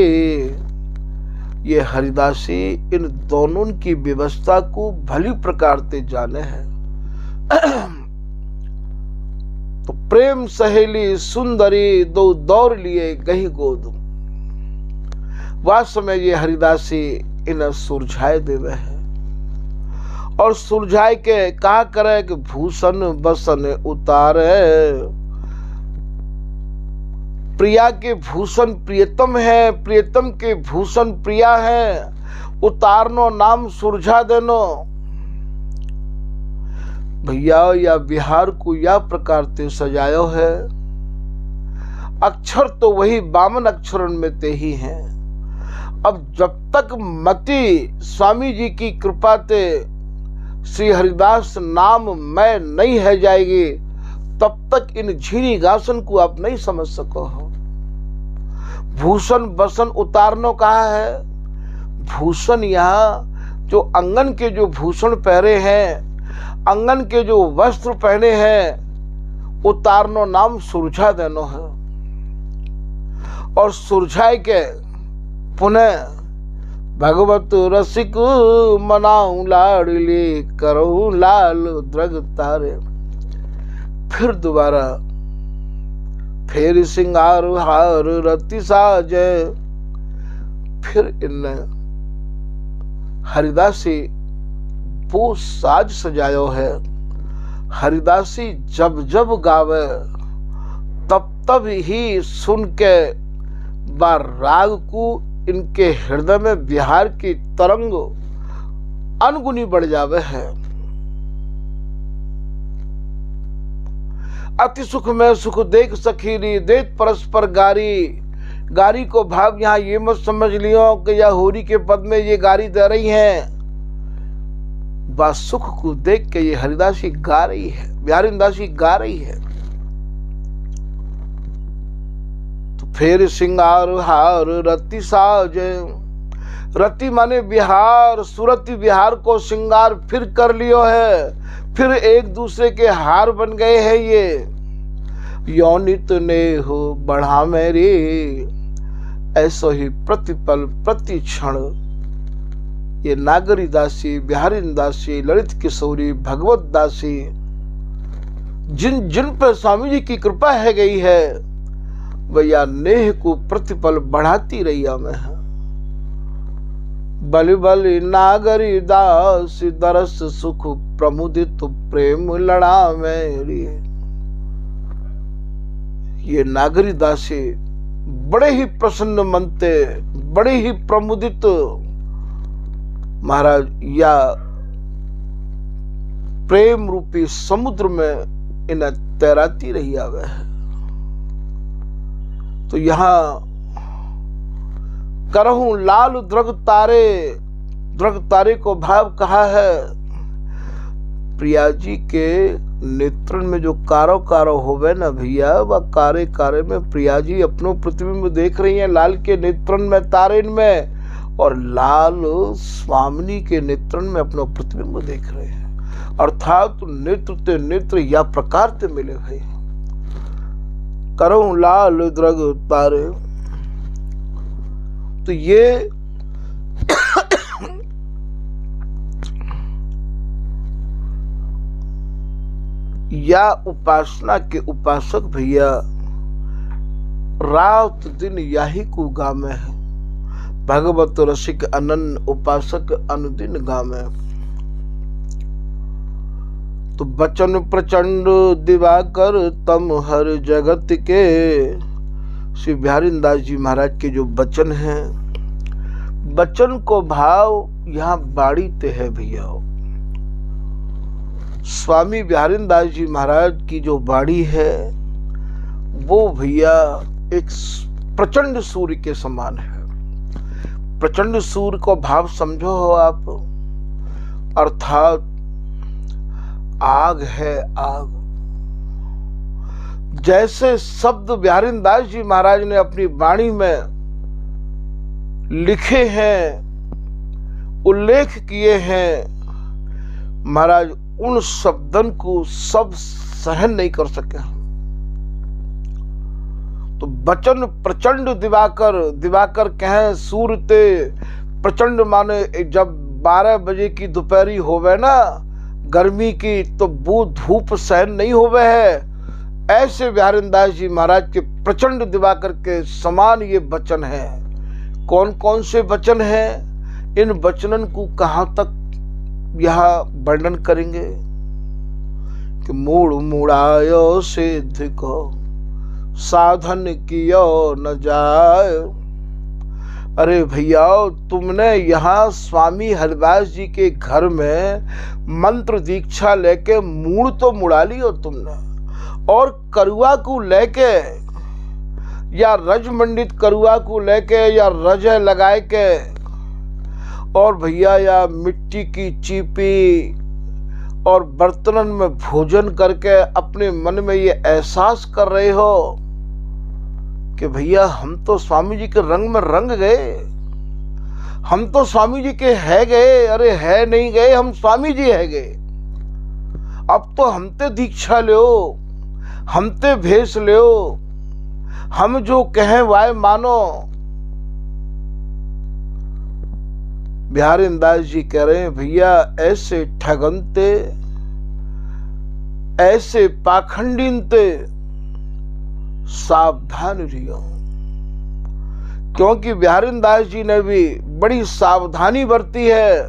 ये हरिदासी इन दोनों की व्यवस्था को भली प्रकार से जाने हैं। तो प्रेम सहेली सुंदरी दो दौड़ लिए गही गोद। वास्तव में ये हरिदासी इन्हें सुरझाए देवे है। और सुरझाए के कहा करे कि भूषण बसन उतारे। प्रिया के भूषण प्रियतम है, प्रियतम के भूषण प्रिया है। उतारनो नाम सुरझा देनो। भैया या बिहार को या प्रकार से सजायो है। अक्षर तो वही बामन अक्षरन में ते ही हैं। अब जब तक मति स्वामी जी की कृपा से श्री हरिदास नाम में नहीं है जाएगी, तब तक इन झीनी गासन को आप नहीं समझ सको हो। भूषण बसन उतारनो कहा है। भूषण यहाँ जो अंगन के जो भूषण पहरे हैं, अंगन के जो वस्त्र पहने हैं, उतारनो नाम सुरझा देनो है। और सुरझाए के पुनः भगवत रसिक मनाऊं लाडली करूं लाल द्रग तारे। फिर दोबारा फेर सिंगार हार रति साजे। फिर इन हरिदासी वो साज सजायो है। हरिदासी जब जब गावे तब तब ही सुन के बार राग को इनके हृदय में बिहार की तरंग अनगुनी बढ़ जावे है। अति सुख में सुख देख सखीरी देत परस्पर गारी। गारी को भाव यहाँ ये मत समझ लियो कि यह होरी के पद में ये गारी दे रही है। बस सुख को देख के ये हरिदासी गा रही है, बिहारीदासी गा रही है। तो फिर सिंगार हार रति साजे। रति माने बिहार, सुरति बिहार को श्रृंगार फिर कर लियो है। फिर एक दूसरे के हार बन गए हैं ये। यौनित ने हो बढ़ा मेरी, ऐसो ही प्रतिपल प्रति क्षण ये नागरी दासी, बिहारी दासी, ललित किशोरी, भगवत दासी, जिन जिन पर स्वामी जी की कृपा है गई है, भैया नेह को प्रतिपल बढ़ाती रही हमें है। बलि बलि नागरी दास दरस सुख प्रमुदित प्रेम लड़ा मेरी। ये नागरी दासी बड़े ही प्रसन्न मनते, बड़े ही प्रमुदित महाराज या प्रेम रूपी समुद्र में इन्हें तैराती रही आवे है। तो यहां करहूं लाल द्रग तारे, द्रग तारे को भाव कहा है। प्रिया जी के नेत्रन में जो कारो कारो होवे ना भैया, वह कारे कारे में प्रिया जी अपनो प्रतिबिंब देख रही हैं, लाल के नेत्रन में, तारेन में, और लाल स्वामिनी के नेत्रन में अपनो प्रतिबिंब देख रहे हैं। अर्थात नेत्र ते नेत्र या प्रकार ते मिले भाई। करूं लाल द्रग तारे। तो ये या उपासना के उपासक भैया रात दिन यही को गामे है। भगवत रसिक अनन्य उपासक अनुदिन गामे। तो बचन प्रचंड दिवाकर तम हर जगत के, श्री बिहारी दास जी महाराज के जो वचन हैं, वचन को भाव यहाँ बाड़ी ते है भैया। स्वामी बिहारी दास जी महाराज की जो बाड़ी है वो भैया एक प्रचंड सूर्य के समान है। प्रचंड सूर्य को भाव समझो हो आप, अर्थात आग है आग। जैसे शब्द बिहारी दास जी महाराज ने अपनी वाणी में लिखे हैं, उल्लेख किए हैं, महाराज उन शब्दन को सब सहन नहीं कर सके। तो बचन प्रचंड दिवाकर, दिवाकर कहें सूर्य ते प्रचंड माने जब 12 बजे की दोपहरी होवे ना गर्मी की, तो वो धूप सहन नहीं होवे है। ऐसे बिहारी दास जी महाराज के प्रचंड दिवाकर के समान ये वचन है। कौन कौन से वचन हैं, इन वचनन को कहां तक यहाँ वर्णन करेंगे कि मूड़ मुड़ायो सिद्ध को साधन कियो न जाए। अरे भैया तुमने यहाँ स्वामी हरिदास जी के घर में मंत्र दीक्षा लेके मूड़ तो मुड़ा लियो तुमने, और करुआ को लेके या रज मंडित करुआ को लेके या रज लगाए के, और भैया या मिट्टी की चीपी और बर्तनन में भोजन करके अपने मन में ये एहसास कर रहे हो कि भैया हम तो स्वामी जी के रंग में रंग गए, हम तो स्वामी जी के है गए। अरे है नहीं गए, हम स्वामी जी है गए। अब तो हमते दीक्षा लो, हमते भेष लो, हम जो कहें वाय मानो। बिहारी दास जी कह रहे हैं भैया ऐसे ठगनते, ऐसे पाखंडीनते सावधान रहियो। क्योंकि बिहारी दास जी ने भी बड़ी सावधानी बरती है।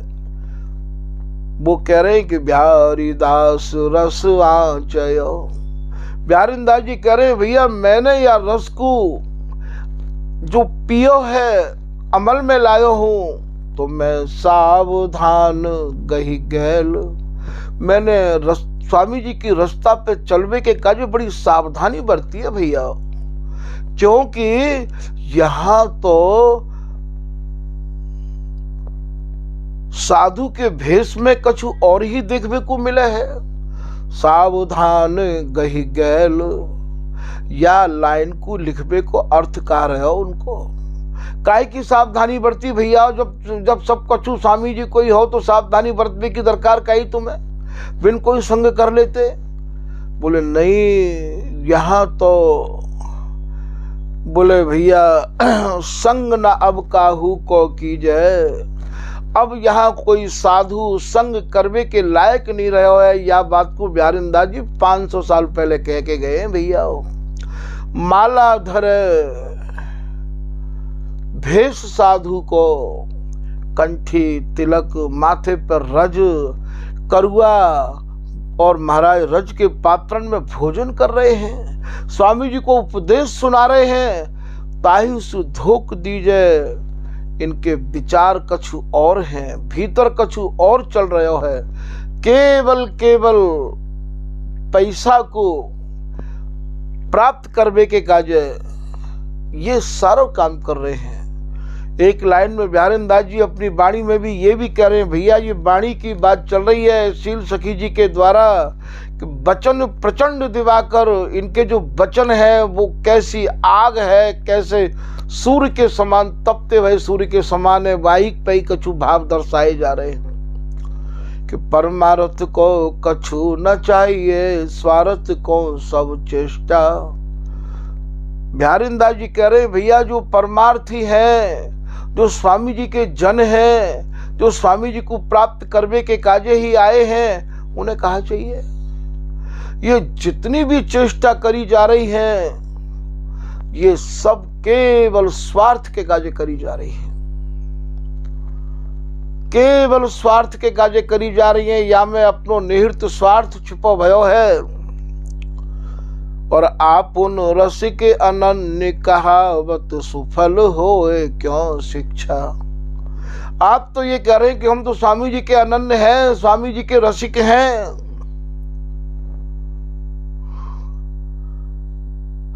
वो कह रहे हैं कि बिहारी दास रस आचयो। बिहारी दास जी कह रहे हैं भैया मैंने या रस को जो पियो है, अमल में लायो हूं, तो मैं सावधान गही गैल। मैंने स्वामी जी की रास्ता पे चलवे के काज बड़ी सावधानी बरती है भैया। क्योंकि यहाँ तो साधु के भेष में कछु और ही देखने को मिले है। सावधान गही गैल या लाइन को लिखवे को अर्थकार है उनको। काय की सावधानी बरती भैया, जब सब कछु स्वामी जी कोई हो तो सावधानी बरतने की दरकार कही तुम्हें, बिन कोई संग कर लेते। बोले नहीं, यहाँ तो बोले भैया संग ना अब काहू को कीजे। अब यहाँ कोई साधु संग करवे के लायक नहीं रहे है। या बात को बिहारी दास जी 500 साल पहले कह के गए भैया। माला धरे भेष साधु को, कंठी तिलक, माथे पर रज, करुआ और महाराज रज के पात्रण में भोजन कर रहे हैं, स्वामी जी को उपदेश सुना रहे हैं। ताहि सु धोख दीजे, इनके विचार कछु और हैं, भीतर कछु और चल रहे है। केवल केवल पैसा को प्राप्त करने के काज ये सारो काम कर रहे हैं। एक लाइन में बिहारी दास जी अपनी वाणी में भी ये भी कह रहे हैं भैया, ये वाणी की बात चल रही है शील सखी जी के द्वारा कि वचन प्रचंड दिवाकर, इनके जो वचन है वो कैसी आग है, कैसे सूर्य के समान तपते हुए सूर्य के समान है। वाहिक पे कछु भाव दर्शाए जा रहे हैं कि परमार्थ को कछु न चाहिए, स्वार्थ को सब चेष्टा। बिहारी दास जी कह रहे भैया जो परमार्थी है, जो स्वामी जी के जन है, जो स्वामी जी को प्राप्त करने के काजे ही आए हैं, उन्हें कहा चाहिए ये जितनी भी चेष्टा करी जा रही है ये सब केवल स्वार्थ के काजे करी जा रही है, केवल स्वार्थ के काजे करी जा रही है। या में अपनो निहित स्वार्थ छुपो भयो है। और आप उन रसिक अनन्य कहावत सुफल होए क्यों शिक्षा। आप तो ये कह रहे हैं कि हम तो स्वामी जी के अनन्य हैं, स्वामी जी के रसिक हैं।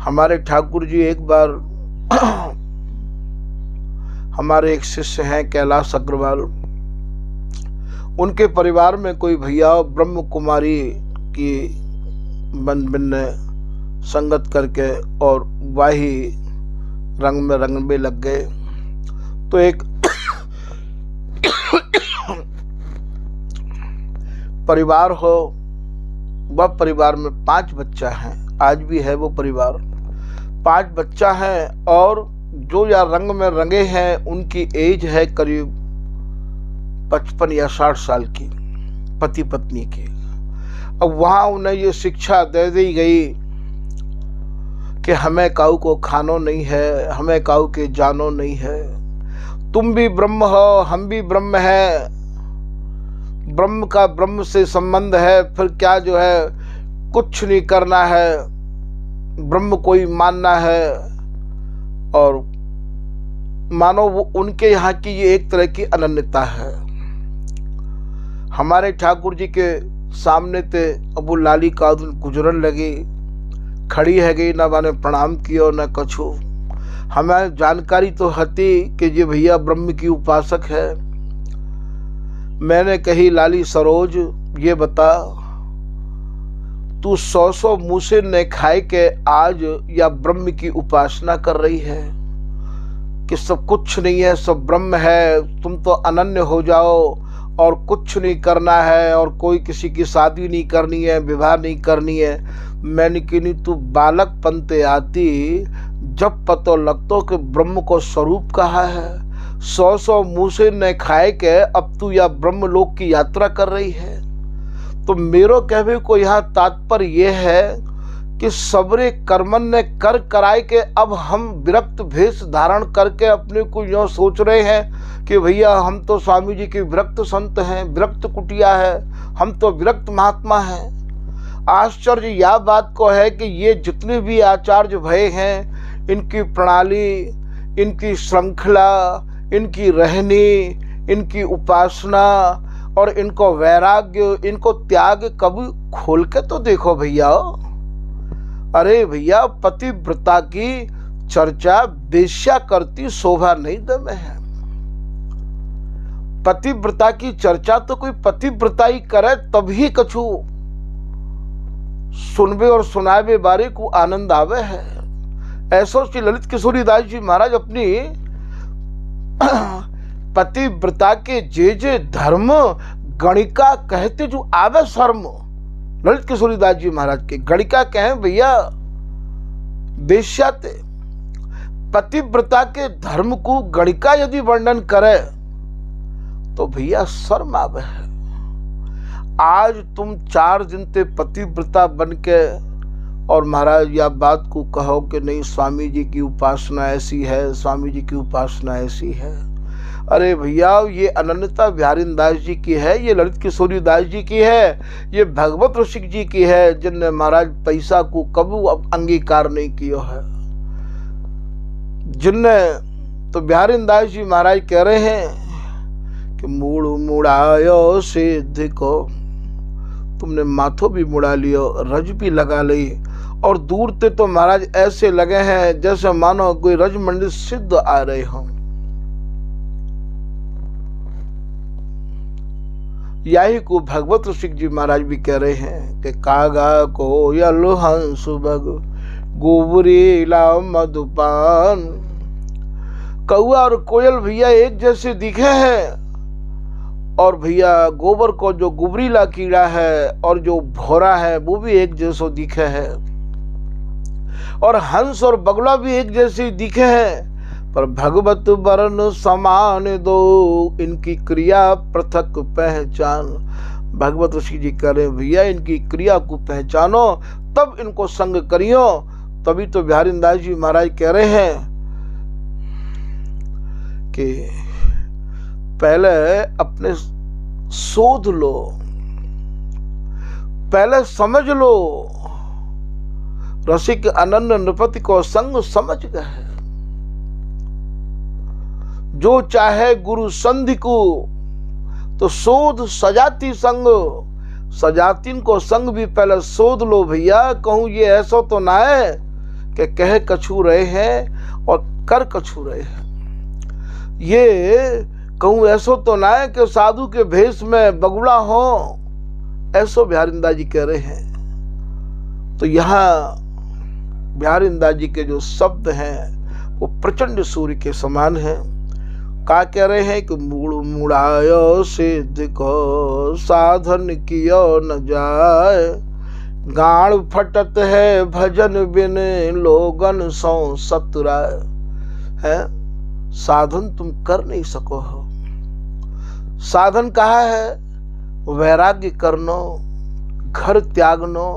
हमारे ठाकुर जी एक बार हमारे एक शिष्य हैं कैलाश अग्रवाल, उनके परिवार में कोई भैया ब्रह्म कुमारी की बन संगत करके और वाही रंग में लग गए। तो एक परिवार हो, वह परिवार में 5 बच्चा हैं, आज भी है वो परिवार, 5 बच्चा हैं। और जो या रंग में रंगे हैं उनकी एज है करीब 55 या 60 साल की, पति पत्नी की। अब वहां उन्हें ये शिक्षा दे दी गई कि हमें काऊ को खानो नहीं है, हमें काऊ के जानो नहीं है, तुम भी ब्रह्म हो, हम भी ब्रह्म है, ब्रह्म का ब्रह्म से संबंध है, फिर क्या जो है कुछ नहीं करना है, ब्रह्म को ही मानना है। और मानो वो उनके यहाँ की ये एक तरह की अनन्यता है। हमारे ठाकुर जी के सामने थे, अब वो लाली कादुल गुजरन लगी, खड़ी है गई, ना माने प्रणाम कियो न कछु। हमें जानकारी तो हती कि ये भैया ब्रह्म की उपासक है। मैंने कही लाली सरोज ये बता, तू 100 मुँह से न खाए के आज या ब्रह्म की उपासना कर रही है कि सब कुछ नहीं है, सब ब्रह्म है, तुम तो अनन्य हो जाओ और कुछ नहीं करना है और कोई किसी की शादी नहीं करनी है, विवाह नहीं करनी है। मैंने कि नहीं, तू बालक पंते आती जब पतो लगतो कि ब्रह्म को स्वरूप कहा है। 100 मुँह से न खाए के अब तू या ब्रह्म लोक की यात्रा कर रही है। तो मेरो कहवे को यहाँ तात्पर्य यह है कि सबरे कर्मन ने कर कराए के अब हम विरक्त भेष धारण करके अपने को यूँ सोच रहे हैं कि भैया हम तो स्वामी जी के विरक्त संत हैं, विरक्त कुटिया है, हम तो विरक्त महात्मा हैं। आश्चर्य यह बात को है कि ये जितने भी आचार्य भय हैं, इनकी प्रणाली, इनकी श्रृंखला, इनकी रहनी, इनकी उपासना और इनको वैराग्य, इनको त्याग कभी खोल के तो देखो भैया। अरे भैया पतिव्रता की चर्चा वेश्या करती शोभा नहीं दमे है। पतिव्रता की चर्चा तो कोई पतिव्रता ही करे तभी कछु सुनबे और सुनावे बारे को आनंद आवे है। ऐसा श्री ललित किशोरी दास जी महाराज अपनी पतिव्रता के जे धर्म गणिका कहते जो आवे शर्म, ललित किशोरी दास जी महाराज के गणिका कहें भैया वेश्याते। पतिव्रता के धर्म को गणिका यदि वर्णन करे तो भैया शर्म आवे है। आज तुम 4 दिन ते पतिव्रता बन के और महाराज या बात को कहो कि नहीं स्वामी जी की उपासना ऐसी है, स्वामी जी की उपासना ऐसी है। अरे भैया ये अनन्यता बिहारी दास जी की है, ये ललित किशोरी दास जी की है, ये भगवत ऋषिक जी की है, जिनने महाराज पैसा को कभी अंगीकार नहीं किया है। जिनने तो बिहारी दास जी महाराज कह रहे हैं कि मूड़ मुड़ायो सिद्ध को, तुमने माथो भी मुड़ा लियो, रज भी लगा ली और दूर से तो महाराज ऐसे लगे हैं जैसे मानो कोई रजमंडित सिद्ध आ रहे हों। यही को भगवत ऋषिक जी महाराज भी कह रहे हैं कि कागा कोयल हंस बग गोबरी लाम मधुपान। कौआ और कोयल भैया एक जैसे दिखे हैं और भैया गोबर को जो गुबरीला कीड़ा है और जो भोरा है वो भी एक जैसो दिखे है। और हंस और बगुला भी एक जैसे दिखे हैं, पर भगवत वर्ण समान दो, इनकी क्रिया पृथक पहचान। भगवत ऋषि जी कह रहे भैया इनकी क्रिया को पहचानो, तब इनको संग करियो। तभी तो बिहारी दास जी महाराज कह रहे हैं कि पहले अपने शोध लो, पहले समझ लो। रसिक अनन्य नृपति को संग समझ गए, जो चाहे गुरु संधि को, तो शोध सजाती संग। सजातीन को संग भी पहले शोध लो भैया। कहूं ये ऐसा तो ना है कि कह कछू रहे हैं और कर कछू रहे हैं। ये कहूं ऐसा तो ना है कि साधु के भेष में बगुला हो, ऐसो बिहारीदास जी कह रहे हैं। तो यहाँ बिहारीदास जी के जो शब्द हैं वो प्रचंड सूर्य के समान हैं। का कह रहे हैं कि मूड़ मुड़ायो सिद्ध को साधन कियो न जाए, गाड़ फटत है भजन बिन लोगन सौ सतुराय। है साधन तुम कर नहीं सको हो। साधन कहा है? वैराग्य करनो, घर त्यागनो,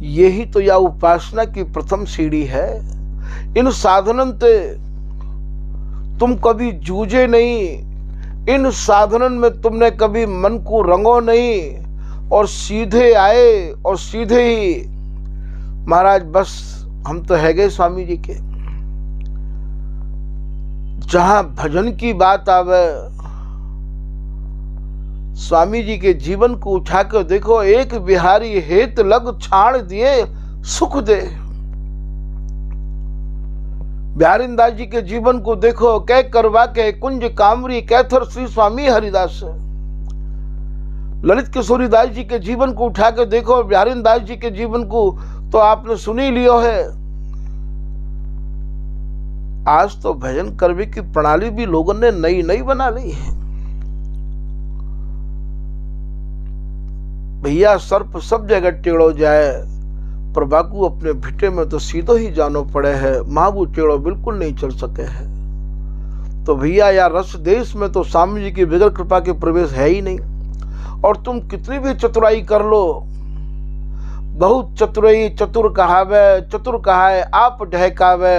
यही तो या उपासना की प्रथम सीढ़ी है। इन साधनन ते तुम कभी जूझे नहीं, इन साधनन में तुमने कभी मन को रंगो नहीं, और सीधे आए और सीधे ही महाराज बस हम तो है गए स्वामी जी के। जहां भजन की बात आवे, स्वामी जी के जीवन को उठा कर देखो। एक बिहारी हेत लग छाड़ दिए सुख दे। बिहारीदास जी के जीवन को देखो। कै करवा के कुंज कामरी कैथर श्री स्वामी हरिदास। ललित किशोरीदास जी के जीवन को उठा कर देखो। बिहारीदास जी के जीवन को तो आपने सुन ही लियो है। आज तो भजन करने की प्रणाली भी लोगों ने नई नई बना ली है। भैया सर्प सब जगह टेढ़ो जाए, पर बाकू अपने भिटे में तो सीधो ही जानो पड़े है। महाबू टेढ़ो बिल्कुल नहीं चल सके है। तो भैया यार रस देश में तो स्वामी जी की बगैर कृपा के प्रवेश है ही नहीं। और तुम कितनी भी चतुराई कर लो, बहुत चतुराई चतुर कहावे, चतुर कहाए आप ढहकावे,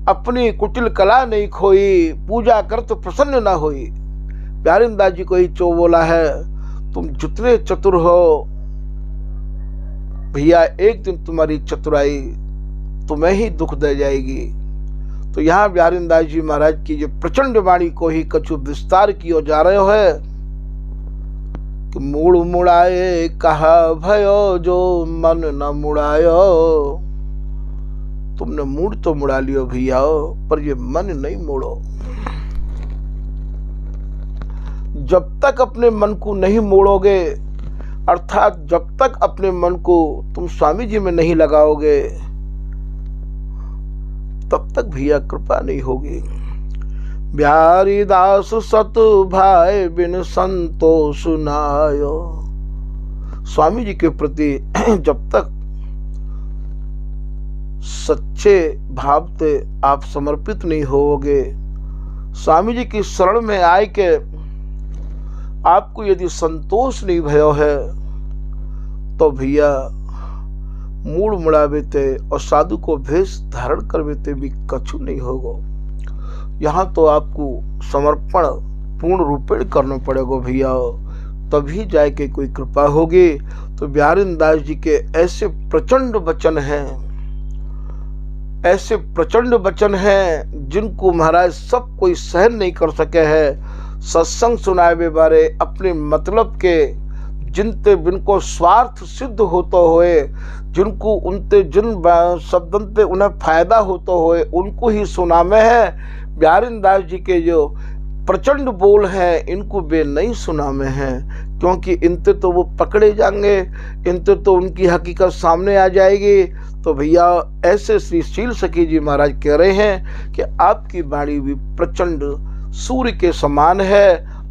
अपनी कुटिल कला नहीं खोई, पूजा कर तो प्रसन्न ना होई। बिहारीदास जी को ही चो बोला है, तुम जितने चतुर हो भैया, एक दिन तुम्हारी चतुराई तुम्हें ही दुख दे जाएगी। तो यहाँ बिहारीदास जी महाराज की जो प्रचंड वाणी को ही कछु विस्तार किया जा रहे है कि मूड़ मुड़ाए कहा भयो, जो मन न मुड़ायो। तुमने मूड तो मुड़ा लियो भैया, पर ये मन नहीं मोड़ो। जब तक अपने मन को नहीं मोड़ोगे, अर्थात जब तक अपने मन को तुम स्वामी जी में नहीं लगाओगे, तब तक भैया कृपा नहीं होगी। बिहारी दास सत भाई बिन संतोष नायो। स्वामी जी के प्रति जब तक सच्चे भाव से आप समर्पित नहीं होगे, स्वामी जी की शरण में आए के आपको यदि संतोष नहीं भयो है, तो भैया मूड मुड़ावे थे और साधु को भेष धारण करवे थे भी कछु नहीं होगा। यहाँ तो आपको समर्पण पूर्ण रूपेण करना पड़ेगा भैया, तभी जाए के कोई कृपा होगी। तो बिहारीदास जी के ऐसे प्रचंड वचन हैं, ऐसे प्रचंड वचन हैं जिनको महाराज सब कोई सहन नहीं कर सके हैं। सत्संग सुनाए बारे अपने मतलब के जिनते जिनको स्वार्थ सिद्ध होता होए, जिनको उनते जिन शब्दन उन्हें फायदा होता होए, उनको ही सुनामे है। बिहारीदास जी के जो प्रचंड बोल हैं इनको बे नहीं सुनामे हैं, क्योंकि इनते तो वो पकड़े जाएंगे, इनते तो उनकी हकीकत सामने आ जाएगी। तो भैया ऐसे श्री शील सखी जी महाराज कह रहे हैं कि आपकी वाणी भी प्रचंड सूर्य के समान है।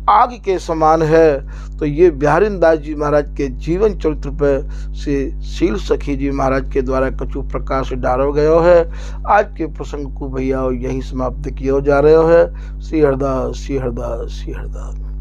आग के समान है। तो ये बिहारीन दास जी महाराज के जीवन चरित्र पर से शील सखी जी महाराज के द्वारा कछु प्रकाश डालो गयो है। आज के प्रसंग को भैया यही समाप्त किया जा रहे है। श्री हरदास, श्री हरदास, श्री हरदास।